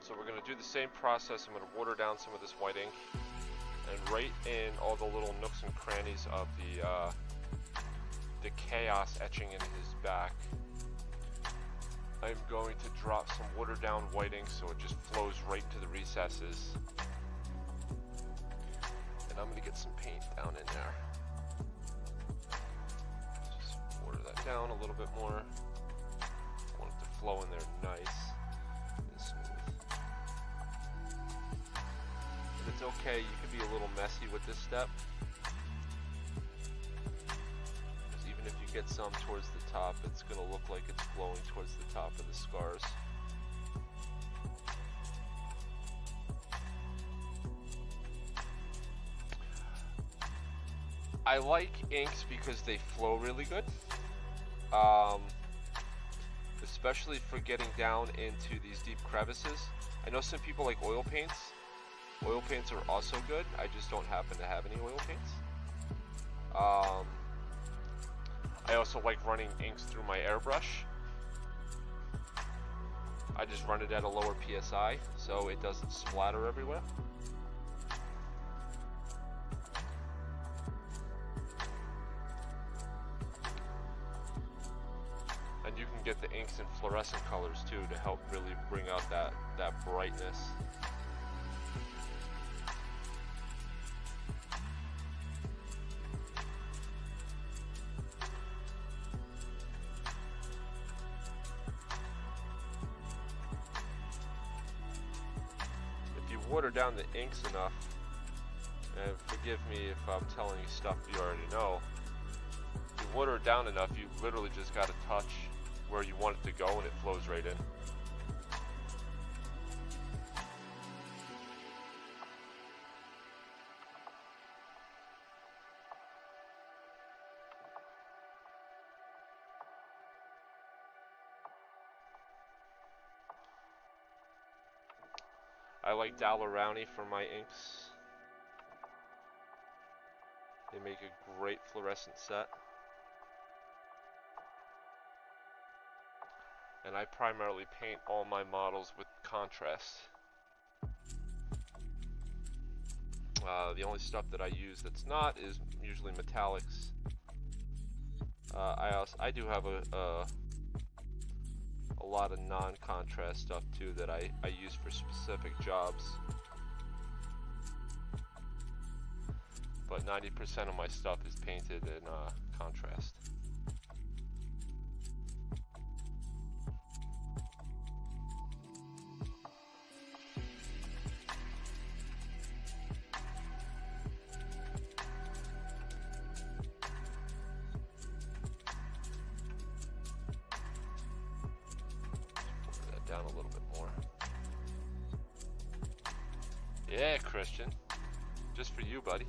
So we're going to do the same process. I'm going to water down some of this white ink and write in all the little nooks and crannies of the chaos etching in his back. I'm going to drop some watered down white ink so it just flows right into the recesses. And I'm going to get some paint down in there. Just water that down a little bit more. flow in there nice and smooth. But it's okay, you can be a little messy with this step. Because even if you get some towards the top, it's going to look like it's flowing towards the top of the scars. I like inks because they flow really good, especially for getting down into these deep crevices. I know some people like oil paints. Oil paints are also good. I just don't happen to have any oil paints. I also like running inks through my airbrush. I just run it at a lower PSI so it doesn't splatter everywhere. And you can get the inks in fluorescent colors too to help really bring out that brightness. If you water down the inks enough, and forgive me if I'm telling you stuff you already know, if you water it down enough, you literally just got to touch where you want it to go and it flows right in. I like Daler-Rowney for my inks. They make a great fluorescent set. And I primarily paint all my models with contrast. The only stuff that I use that's not is usually metallics. I do have a lot of non-contrast stuff too that I use for specific jobs. But 90% of my stuff is painted in contrast. Down a little bit more. Yeah, Christian. Just for you, buddy.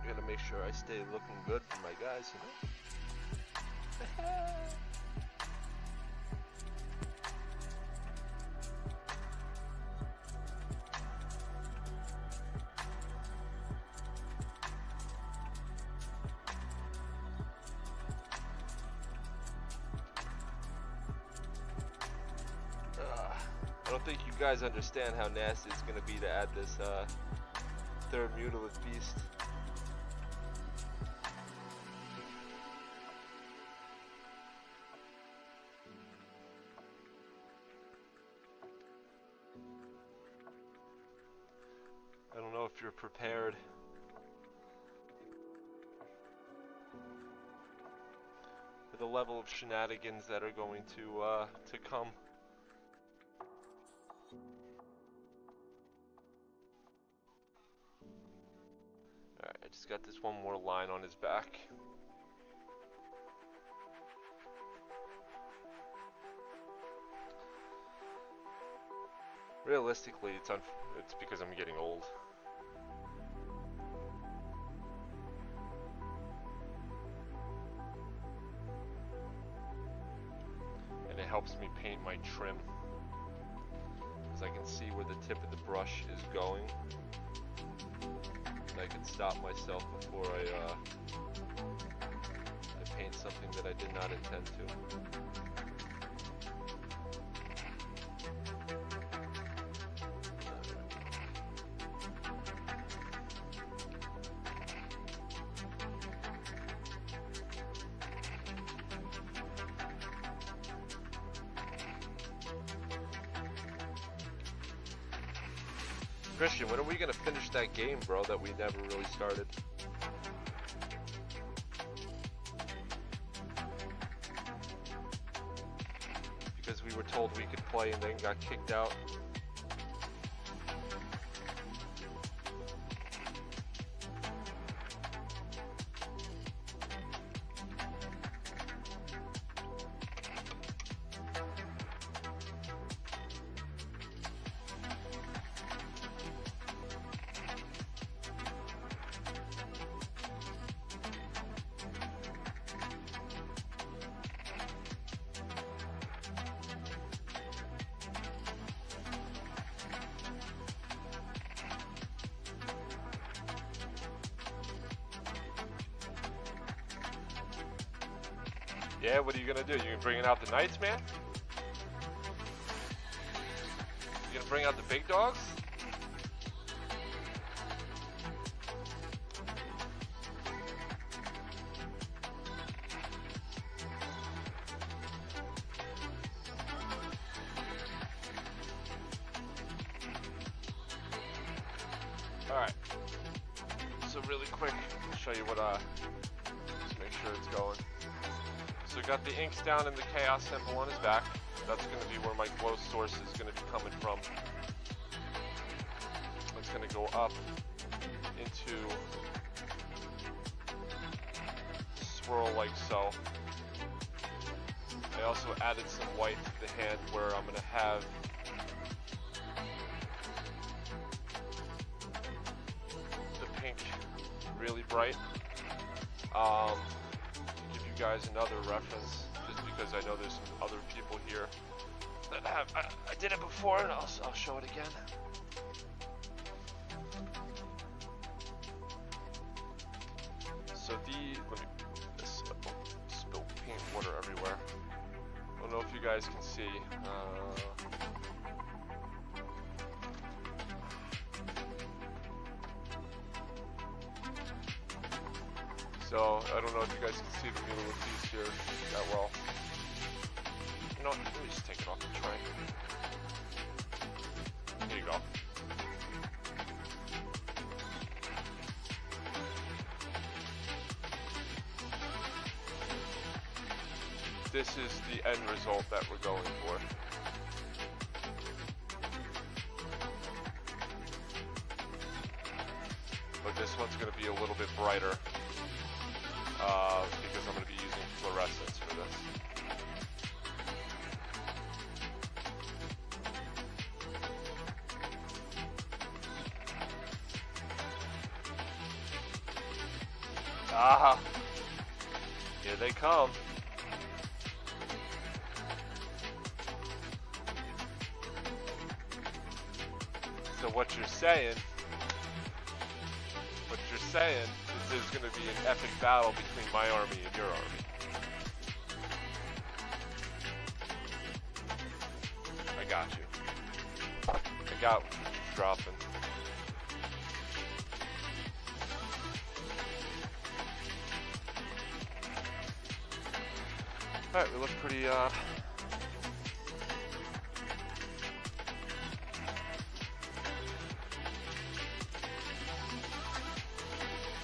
Gotta make sure I stay looking good for my guys, you know? I don't think you guys understand how nasty it's gonna be to add this third mutilated beast. I don't know if you're prepared. For the level of shenanigans that are going to come. Alright, I just got this one more line on his back. Realistically, it's because I'm getting old. And it helps me paint my trim, because I can see where the tip of the brush is going. And I can stop myself before I paint something that I did not intend to. Christian, when are we gonna finish that game, bro, that we never really started? Because we were told we could play and then got kicked out. Yeah, what are you gonna do? You bringing out the Knights, man? You gonna bring out the big dogs? Alright. So really quick, I'll show you what just make sure it's going. So we got the inks down and the chaos symbol on his back. That's going to be where my glow source is going to be coming from. It's going to go up into swirl like so. I also added some white to the hand where I'm going to have the pink really bright. Guys another reference, just because I know there's some other people here that have I did it before, and I'll show it again. So let me spill paint water everywhere. I don't know if you guys can see. So, I don't know if you guys can see the Mule of Peace here that well. You know what, let me just take it off the tray. There you go. This is the end result that we're going for. But this one's going to be a little bit brighter. Because I'm going to be using fluorescence for this. Ah, here they come. So what you're saying is there's going to be an epic battle between my army and your army. I got you. I got what you're dropping. Alright, we look pretty,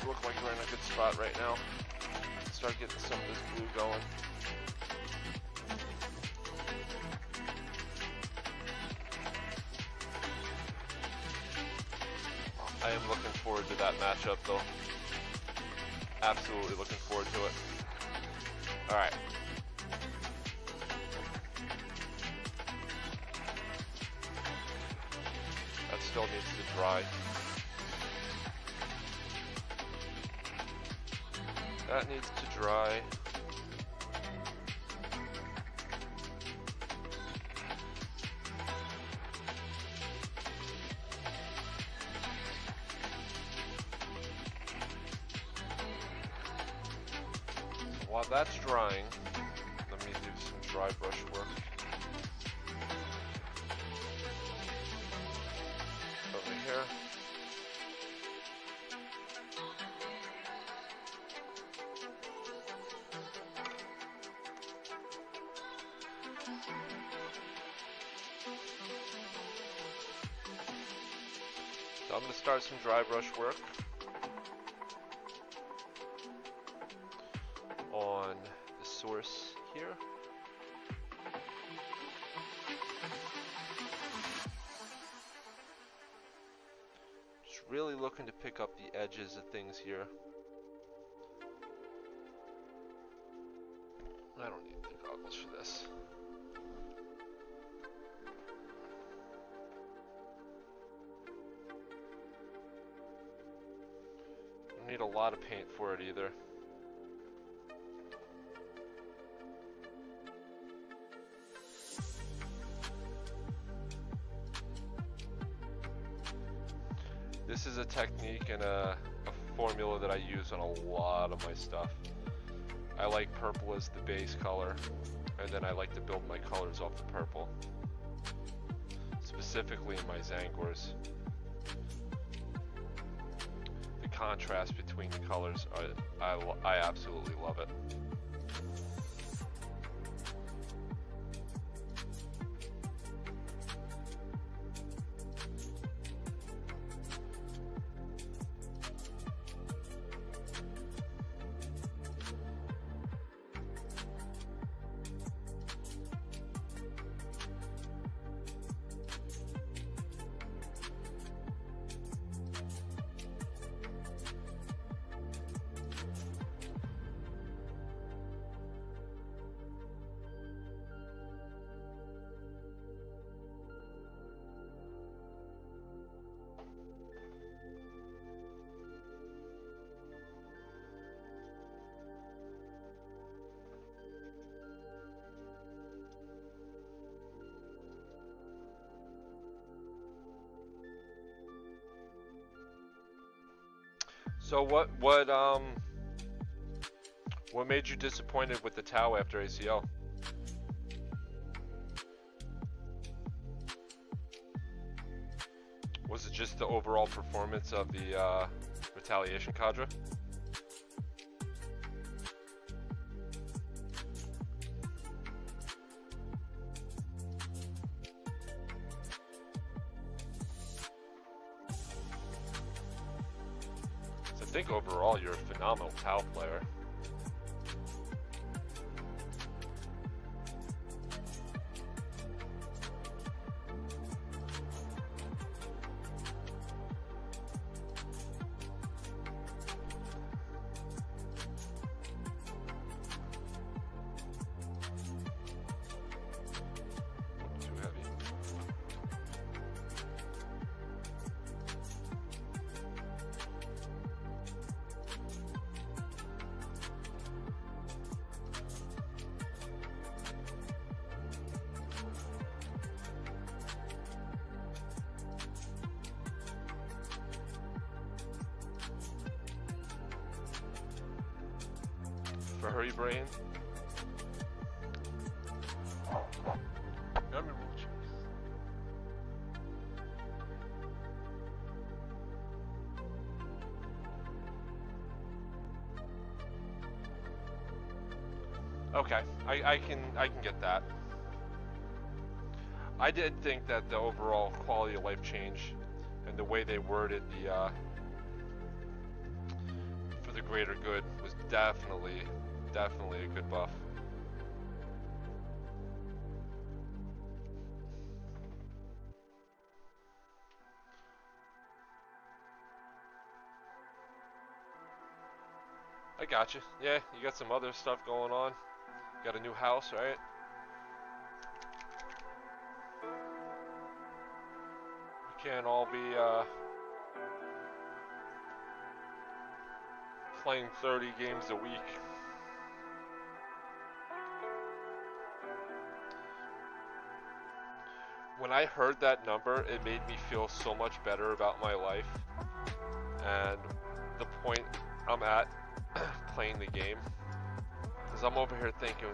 look like we're in a good spot right now. Start getting some of this blue going. I am looking forward to that matchup though. Absolutely looking forward to it. Alright. That still needs to dry. That needs to dry. while that's drying, let me do some dry brush work. Over here. So I'm going to start some dry brush work on the source here. Just really looking to pick up the edges of things here. I don't need the goggles for this. Don't need a lot of paint for it either. This is a technique and a formula that I use on a lot of my stuff. I like purple as the base color, and then I like to build my colors off the purple. Specifically in my Zangors. The contrast between the colors, I absolutely love it. So what made you disappointed with the Tau after ACL? Was it just the overall performance of the retaliation cadre? I think overall you're a phenomenal Tau player. Too heavy. Furry brain. Yummy roaches. Okay, I can get that. I did think that the overall quality of life change and the way they worded the for the greater good was definitely a good buff. I got you. Yeah, you got some other stuff going on. Got a new house, right? We can't all be playing 30 games a week. When I heard that number, it made me feel so much better about my life and the point I'm at playing the game. Because I'm over here thinking,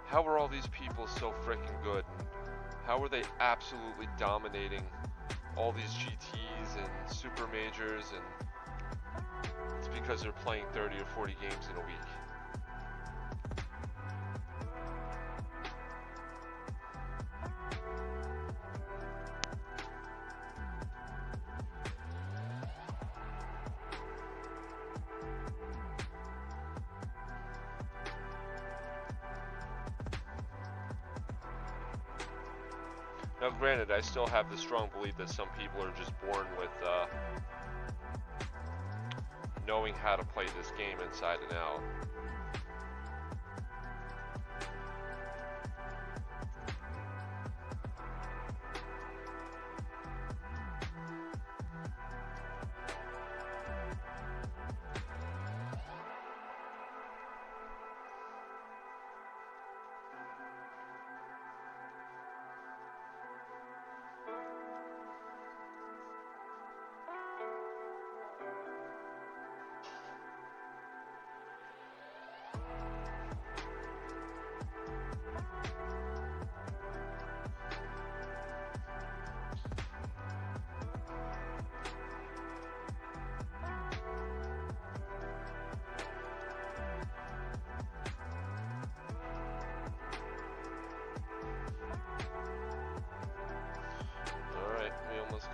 how are all these people so freaking good? And how are they absolutely dominating all these GTs and super majors? And it's because they're playing 30 or 40 games in a week. Now granted, I still have the strong belief that some people are just born with knowing how to play this game inside and out.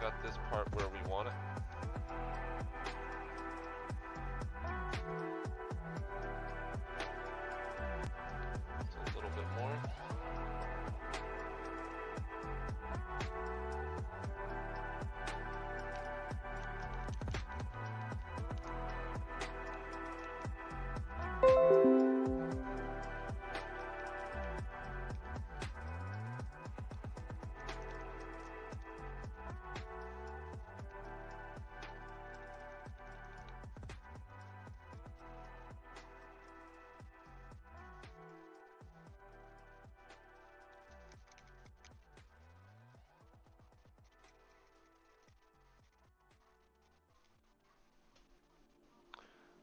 Got this part where we want it. So a little bit more.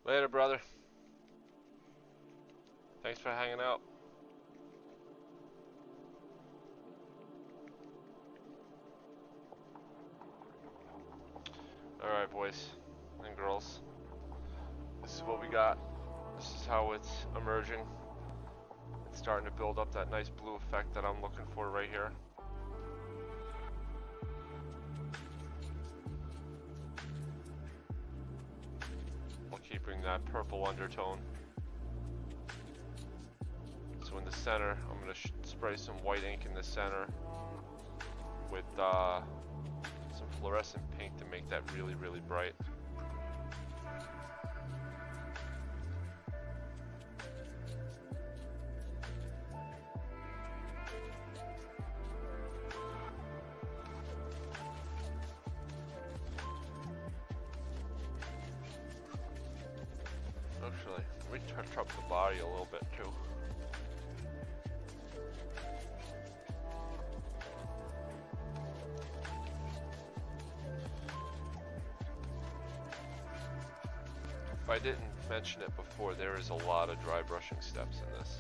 Later, brother. Thanks for hanging out. Alright, boys and girls. This is what we got. This is how it's emerging. It's starting to build up that nice blue effect that I'm looking for right here. Keeping that purple undertone. So in the center, I'm going to spray some white ink in the center with some fluorescent pink to make that really, really bright. Actually, we touch up the body a little bit too. If I didn't mention it before, there is a lot of dry brushing steps in this.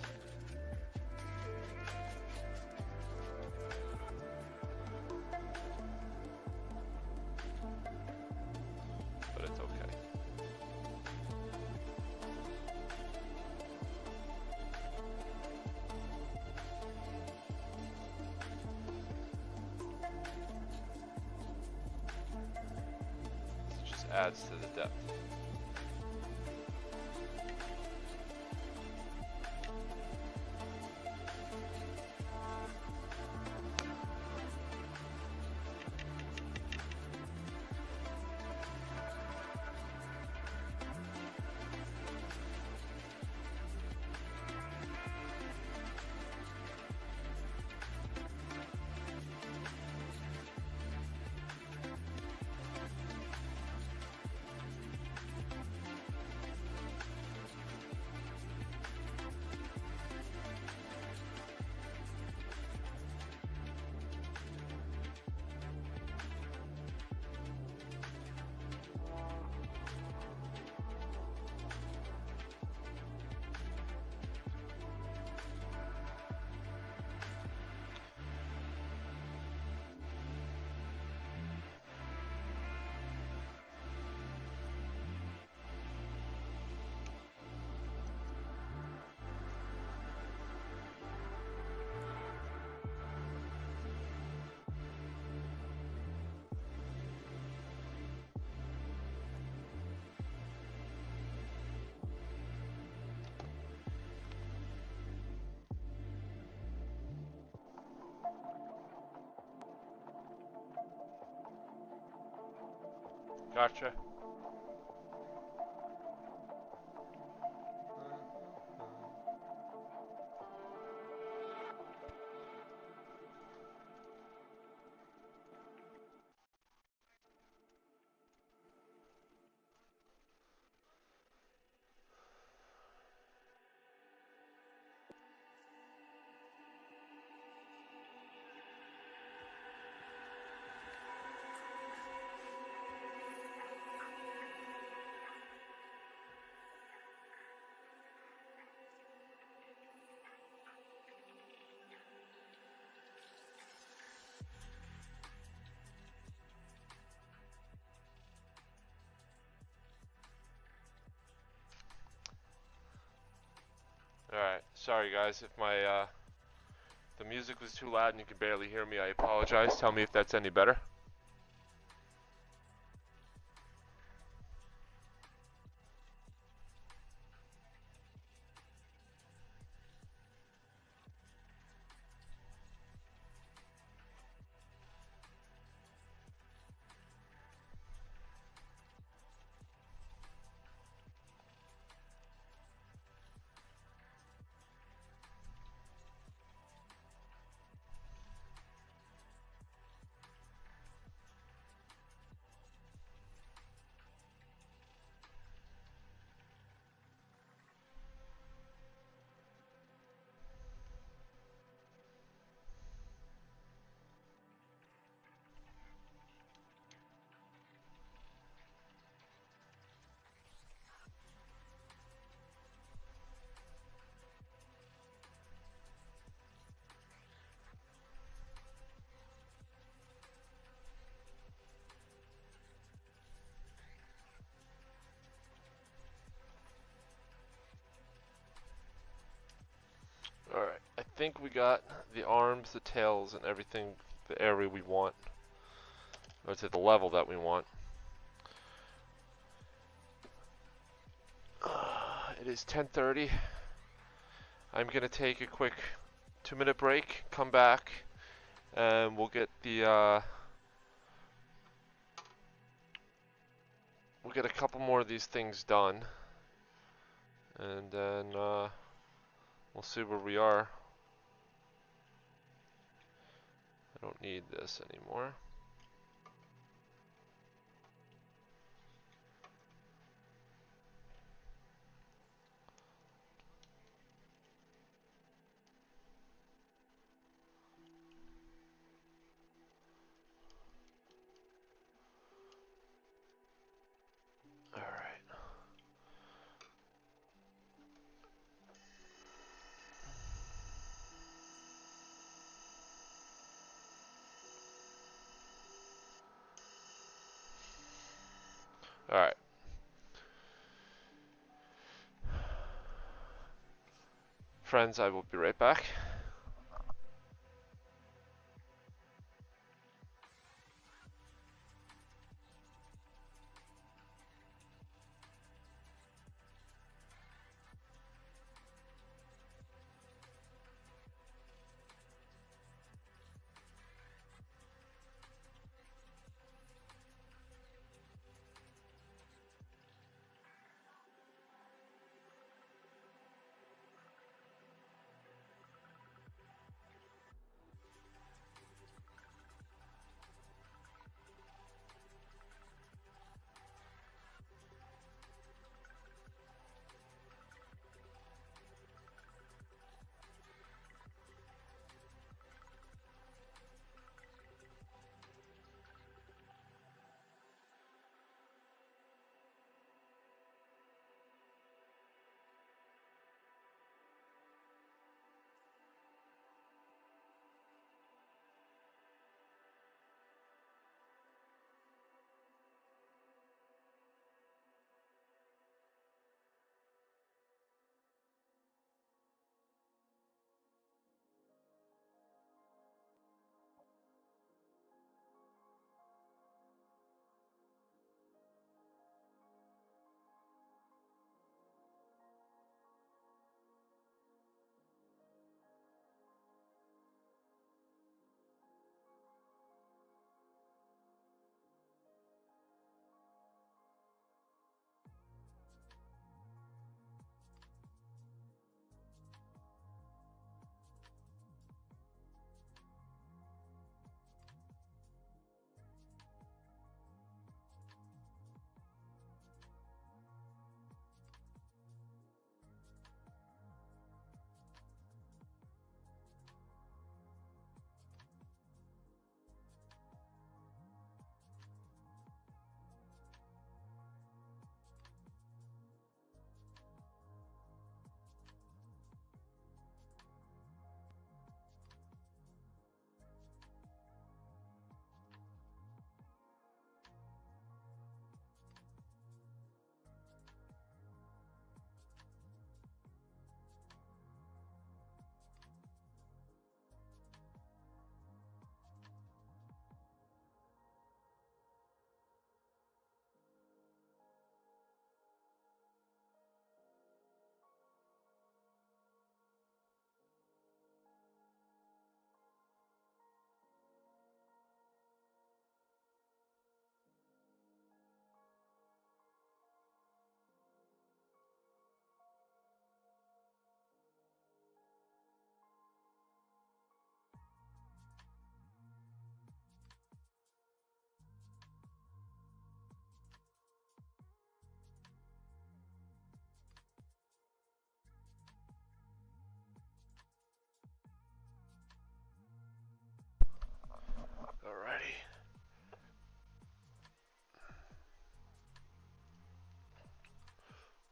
But it's okay. It just adds to the depth. Gotcha. Alright, sorry guys if my the music was too loud and you could barely hear me. I apologize. Tell me if that's any better. Alright, I think we got the arms, the tails, and everything, the area we want. Or to the level that we want. It is 10:30. I'm going to take a quick 2-minute break, come back, and we'll get the, we'll get a couple more of these things done. And then, we'll see where we are. I don't need this anymore. Alright. Alright. Friends, I will be right back.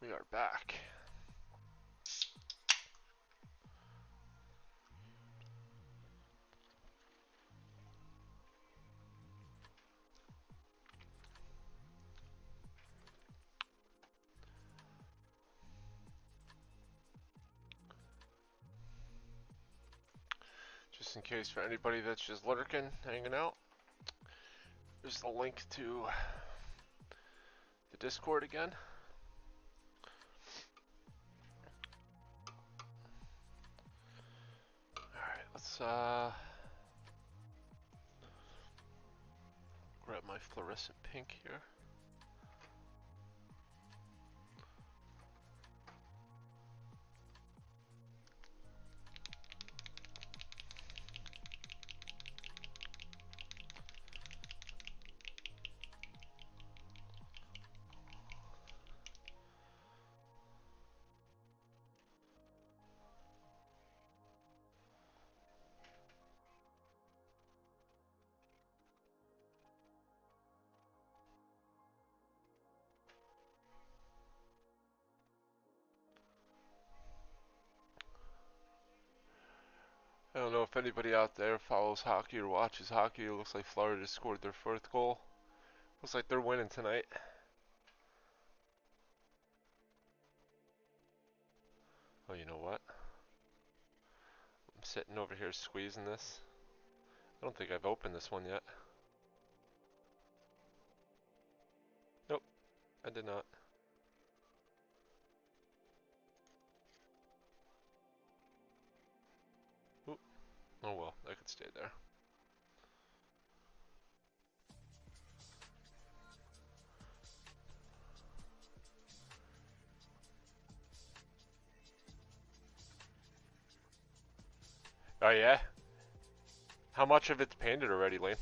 We are back. Just in case for anybody that's just lurking, hanging out, there's the link to the Discord again. Alright, let's grab my fluorescent pink here. I don't know if anybody out there follows hockey or watches hockey. It looks like Florida just scored their fourth goal. Looks like they're winning tonight. Oh, you know what? I'm sitting over here squeezing this. I don't think I've opened this one yet. Nope, I did not. Oop. Oh well, I could stay there. Oh yeah? How much of it's painted already, Lane?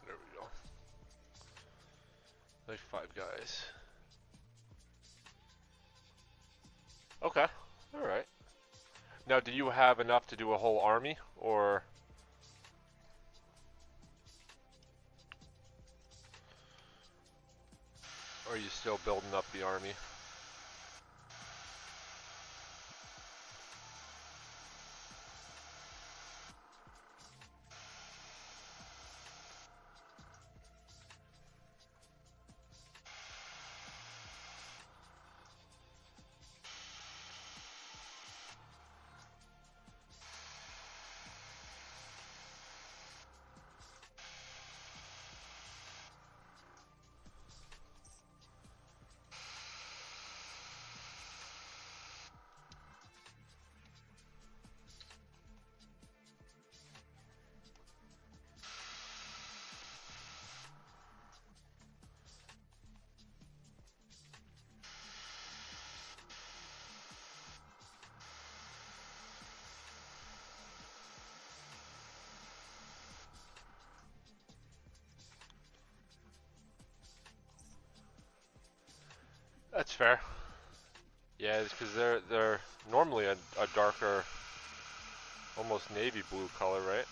There we go. Like 5 guys. Okay, alright. Now, do you have enough to do a whole army, or... are you still building up the army? That's fair. Yeah, it's because they're normally a darker, almost navy blue color, right?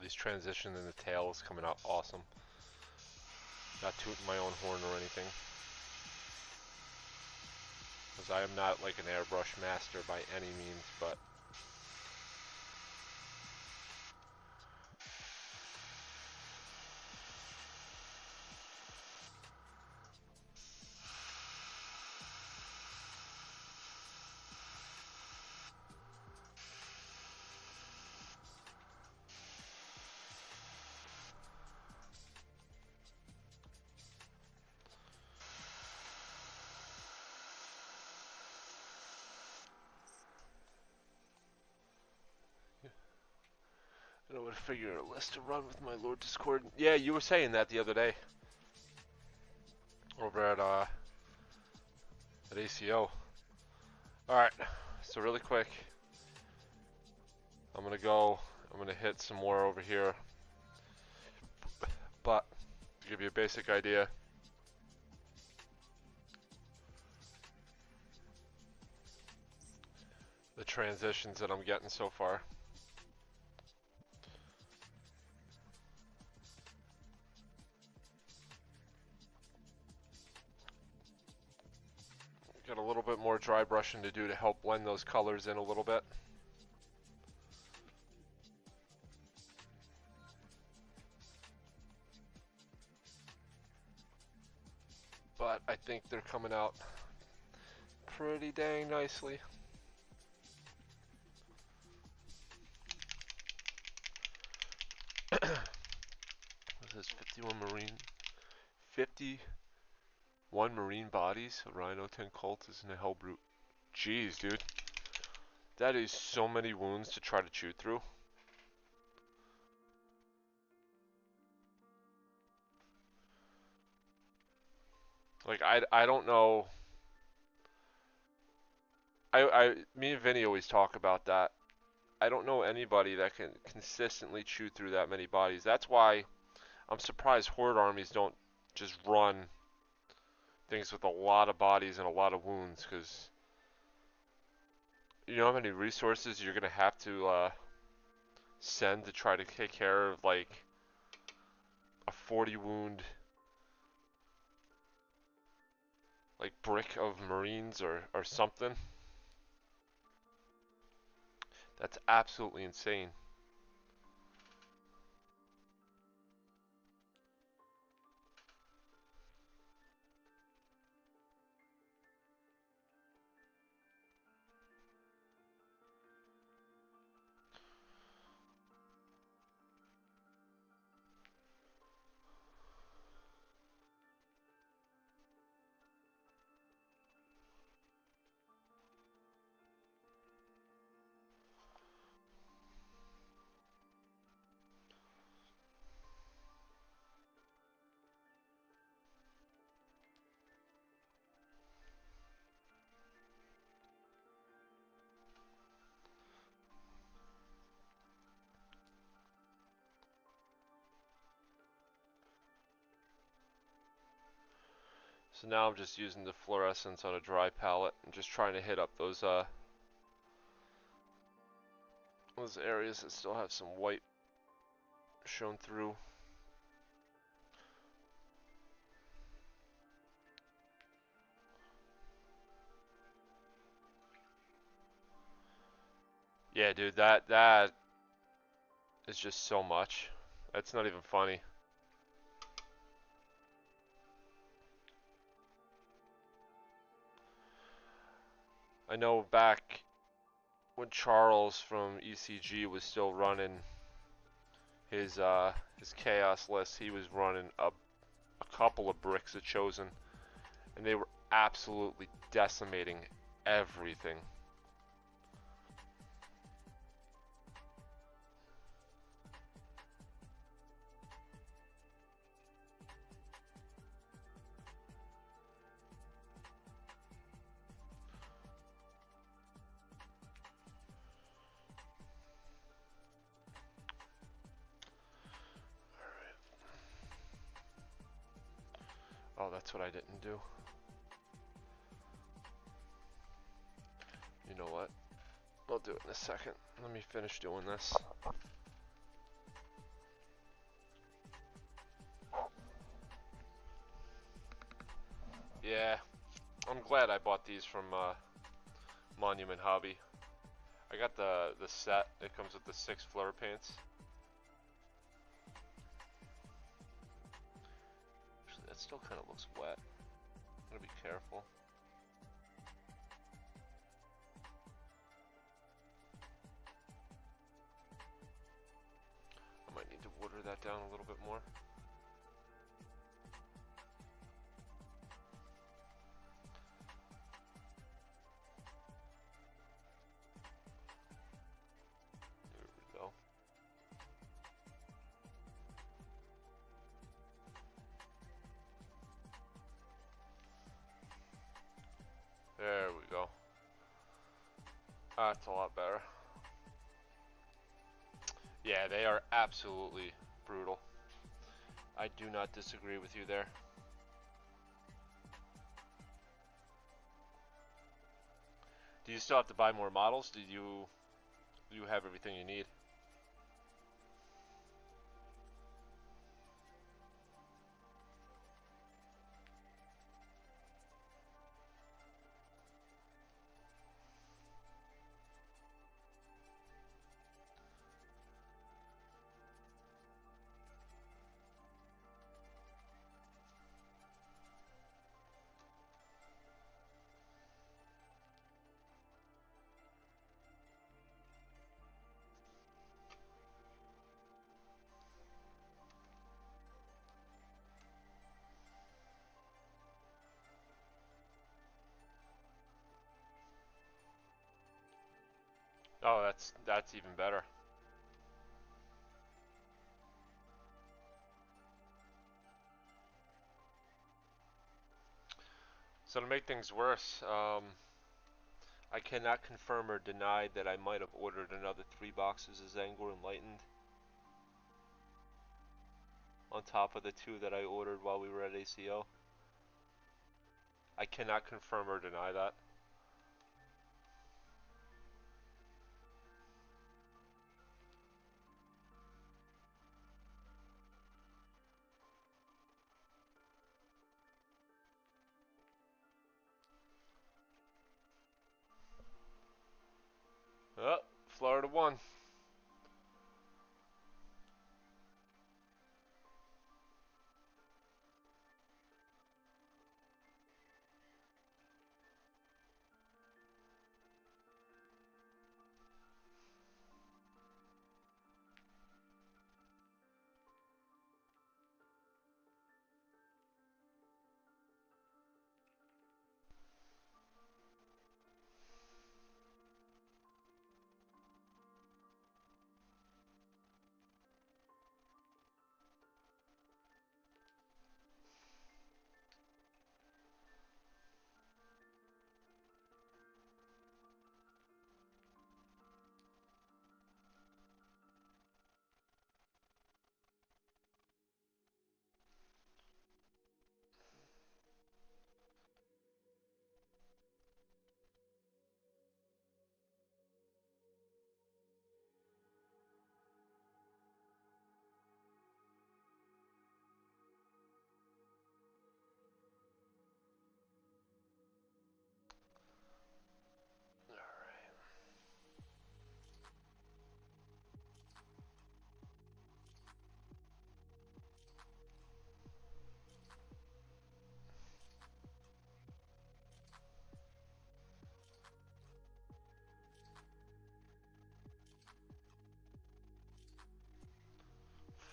these transitions in the tail is coming out awesome. Not tooting my own horn or anything. Because I am not like an airbrush master by any means, but I would figure a list to run with my Lord Discord. Yeah, you were saying that the other day over at ACO. Alright, so really quick, I'm gonna hit some more over here, but to give you a basic idea, the transitions that I'm getting so far. Got a little bit more dry brushing to do to help blend those colors in a little bit. But I think they're coming out pretty dang nicely. This is 51 marine bodies, a rhino, 10 cultists, and a hellbrute. Jeez, dude. That is so many wounds to try to chew through. Like, I don't know. Me and Vinny always talk about that. I don't know anybody that can consistently chew through that many bodies. That's why I'm surprised horde armies don't just run things with a lot of bodies and a lot of wounds, because you know how many resources you're gonna have to send to try to take care of like a 40 wound like brick of marines or something. That's absolutely insane. So now I'm just using the fluorescence on a dry palette and just trying to hit up those areas that still have some white shown through. Yeah, dude, that is just so much. That's not even funny. I know back when Charles from ECG was still running his chaos list, he was running a couple of bricks of Chosen, and they were absolutely decimating everything. Oh, that's what I didn't do. You know what? I'll do it in a second. Let me finish doing this. Yeah, I'm glad I bought these from Monument Hobby. I got the set. It comes with the 6 Fleur paints. Actually, that still kind of looks wet. I'm gonna be careful. I might need to water that down a little bit more. There we go. There we go. That's a lot better. Yeah, they are absolutely brutal. I do not disagree with you there. Do you still have to buy more models? Do you have everything you need? Oh, that's even better. So to make things worse, I cannot confirm or deny that I might have ordered another 3 boxes of Zangor Enlightened on top of the 2 that I ordered while we were at ACO. I cannot confirm or deny that. Oh, Florida won.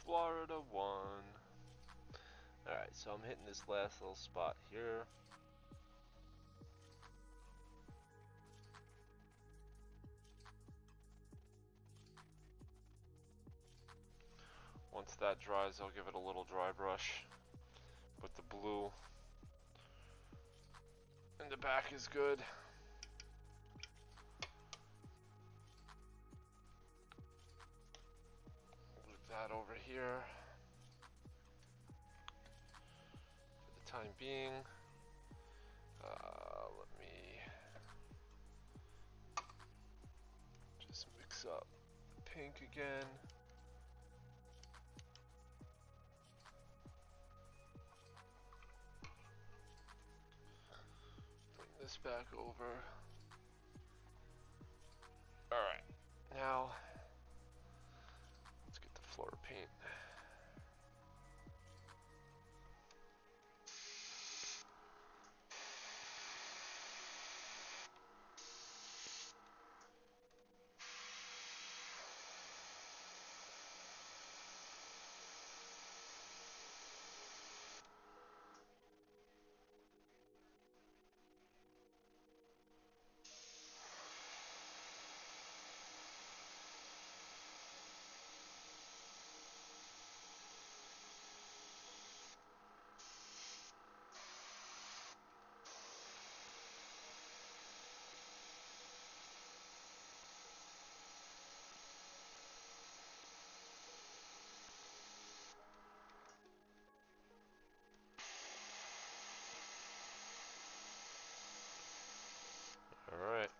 Florida won. Alright, so I'm hitting this last little spot here. Once that dries, I'll give it a little dry brush. But the blue in the back is good. Move that over here for the time being. Let me just mix up pink again. this back over. Alright, now let's get the floor paint. Alright.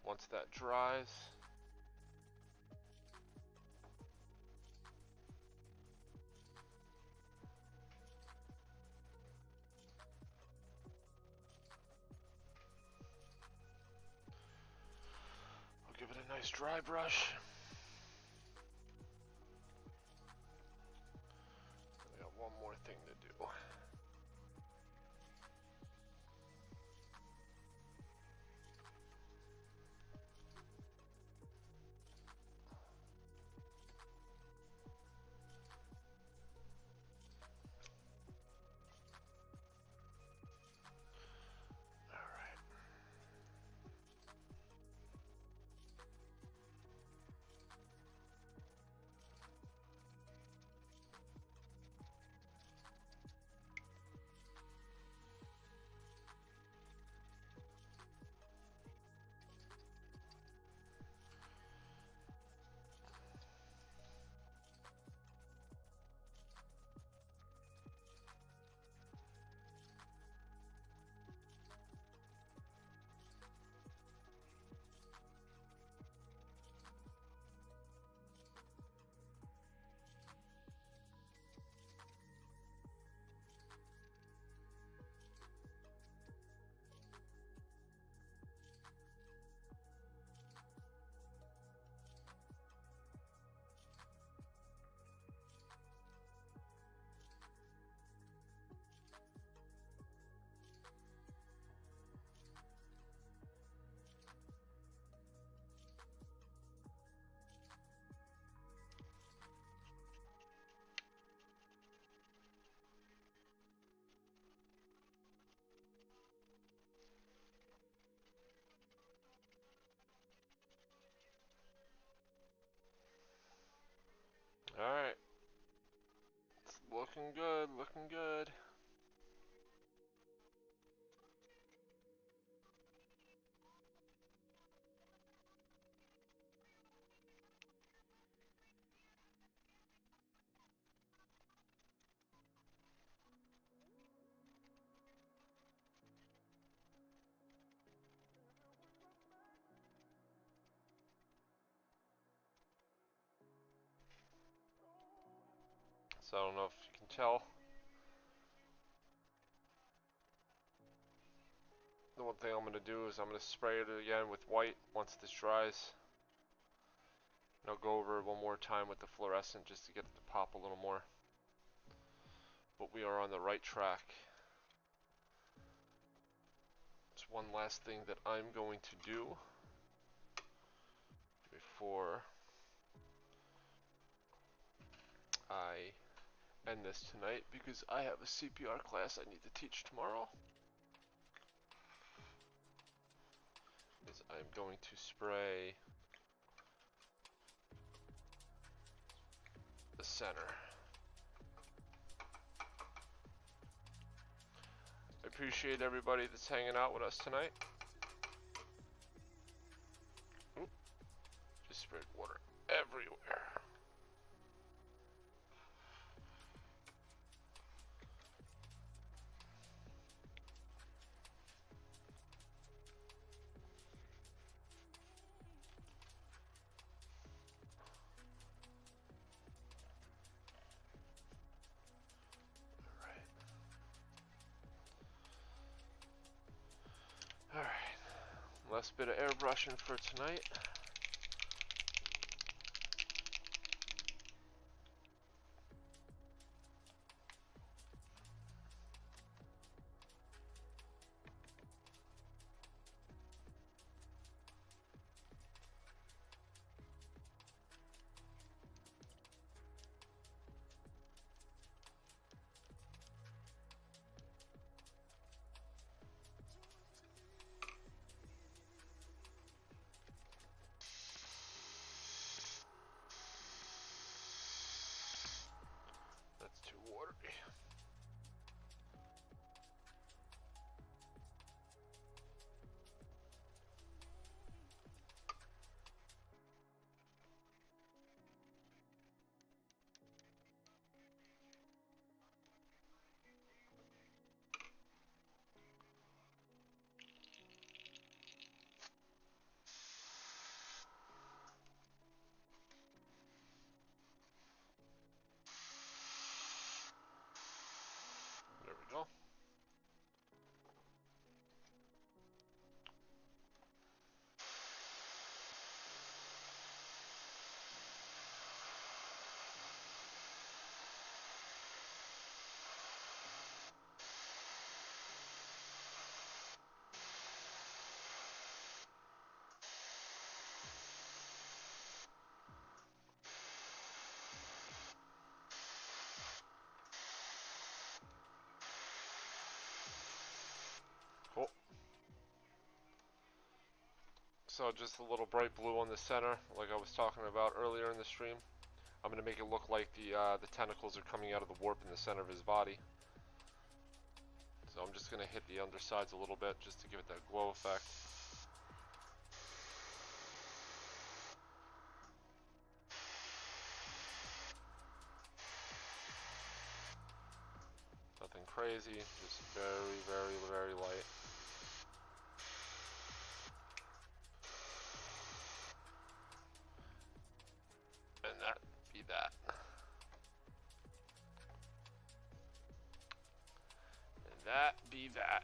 Once that dries, I'll give it a nice dry brush. I got one more thing to do. Alright. It's looking good, looking good. So I don't know if you can tell. The one thing I'm going to do is I'm going to spray it again with white once this dries. And I'll go over it one more time with the fluorescent just to get it to pop a little more. But we are on the right track. There's one last thing that I'm going to do before I end this tonight, because I have a CPR class I need to teach tomorrow. Is I'm going to spray the center. I appreciate everybody that's hanging out with us tonight. Oop. Just sprayed water everywhere. Last bit of airbrushing for tonight. That's too watery. There we go. Cool. So just a little bright blue on the center, like I was talking about earlier in the stream. I'm going to make it look like the tentacles are coming out of the warp in the center of his body. So I'm just going to hit the undersides a little bit just to give it that glow effect. Nothing crazy, just very, very, very light. And that be that. And that be that.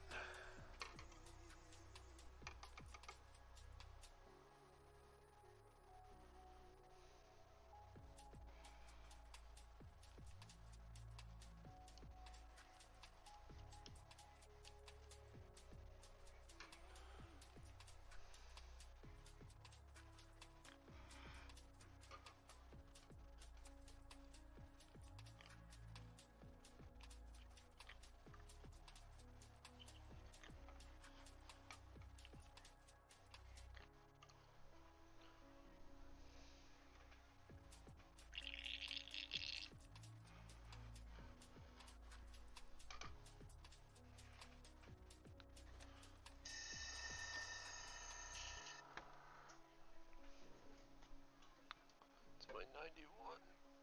My 91,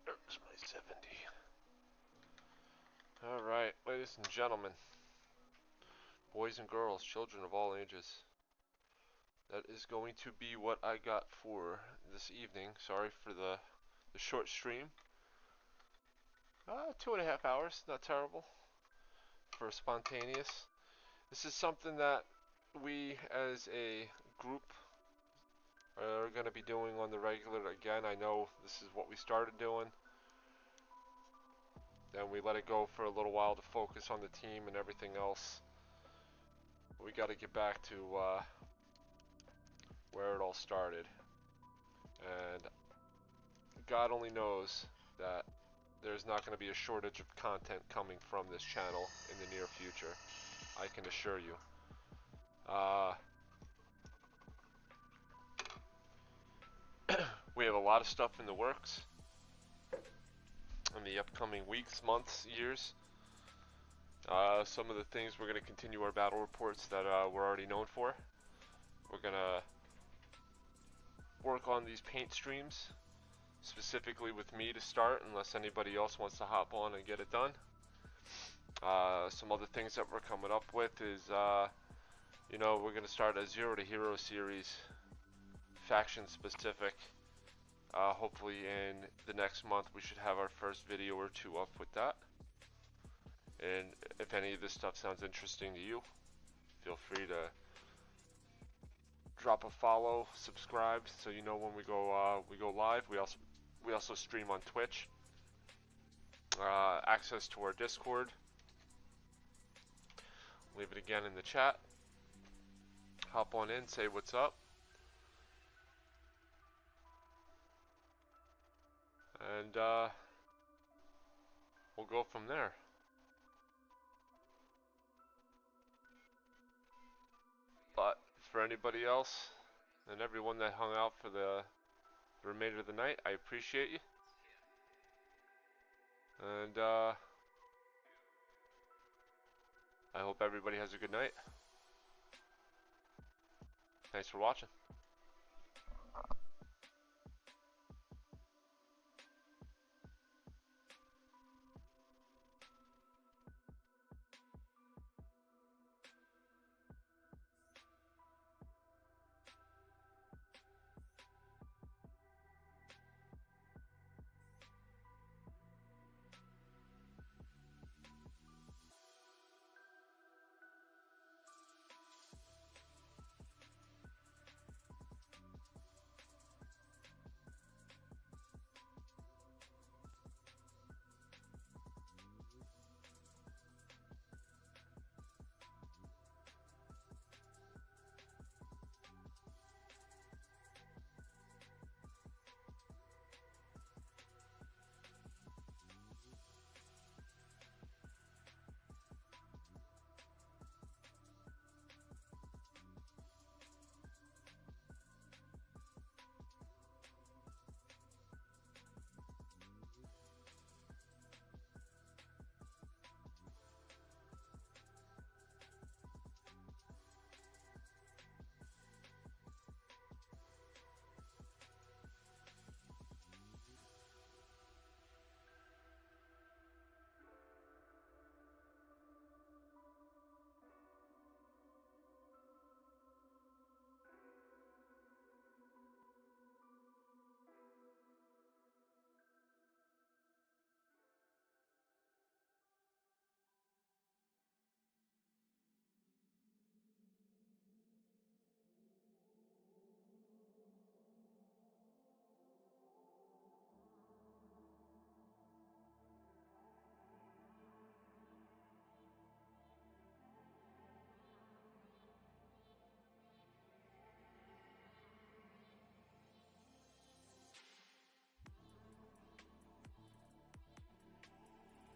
there's my 70. Alright, ladies and gentlemen, boys and girls, children of all ages, that is going to be what I got for this evening. Sorry for the short stream. 2.5 hours, not terrible for spontaneous. This is something that we as a group are going to be doing on the regular again. I know this is what we started doing. Then we let it go for a little while to focus on the team and everything else. We got to get back to where it all started. And God only knows that there's not going to be a shortage of content coming from this channel in the near future. I can assure you. We have a lot of stuff in the works in the upcoming weeks, months, years. Some of the things, we're going to continue our battle reports that we're already known for. We're going to work on these paint streams, specifically with me to start, unless anybody else wants to hop on and get it done. Some other things that we're coming up with is, you know, we're going to start a Zero to Hero series, faction specific. Hopefully in the next month we should have our first video or two up with that. And if any of this stuff sounds interesting to you, feel free to drop a follow, subscribe, so you know when we go live. We also stream on Twitch. Access to our Discord. Leave it again in the chat. Hop on in, say what's up. And we'll go from there. But for anybody else and everyone that hung out for the remainder of the night, I appreciate you. And I hope everybody has a good night. Thanks for watching.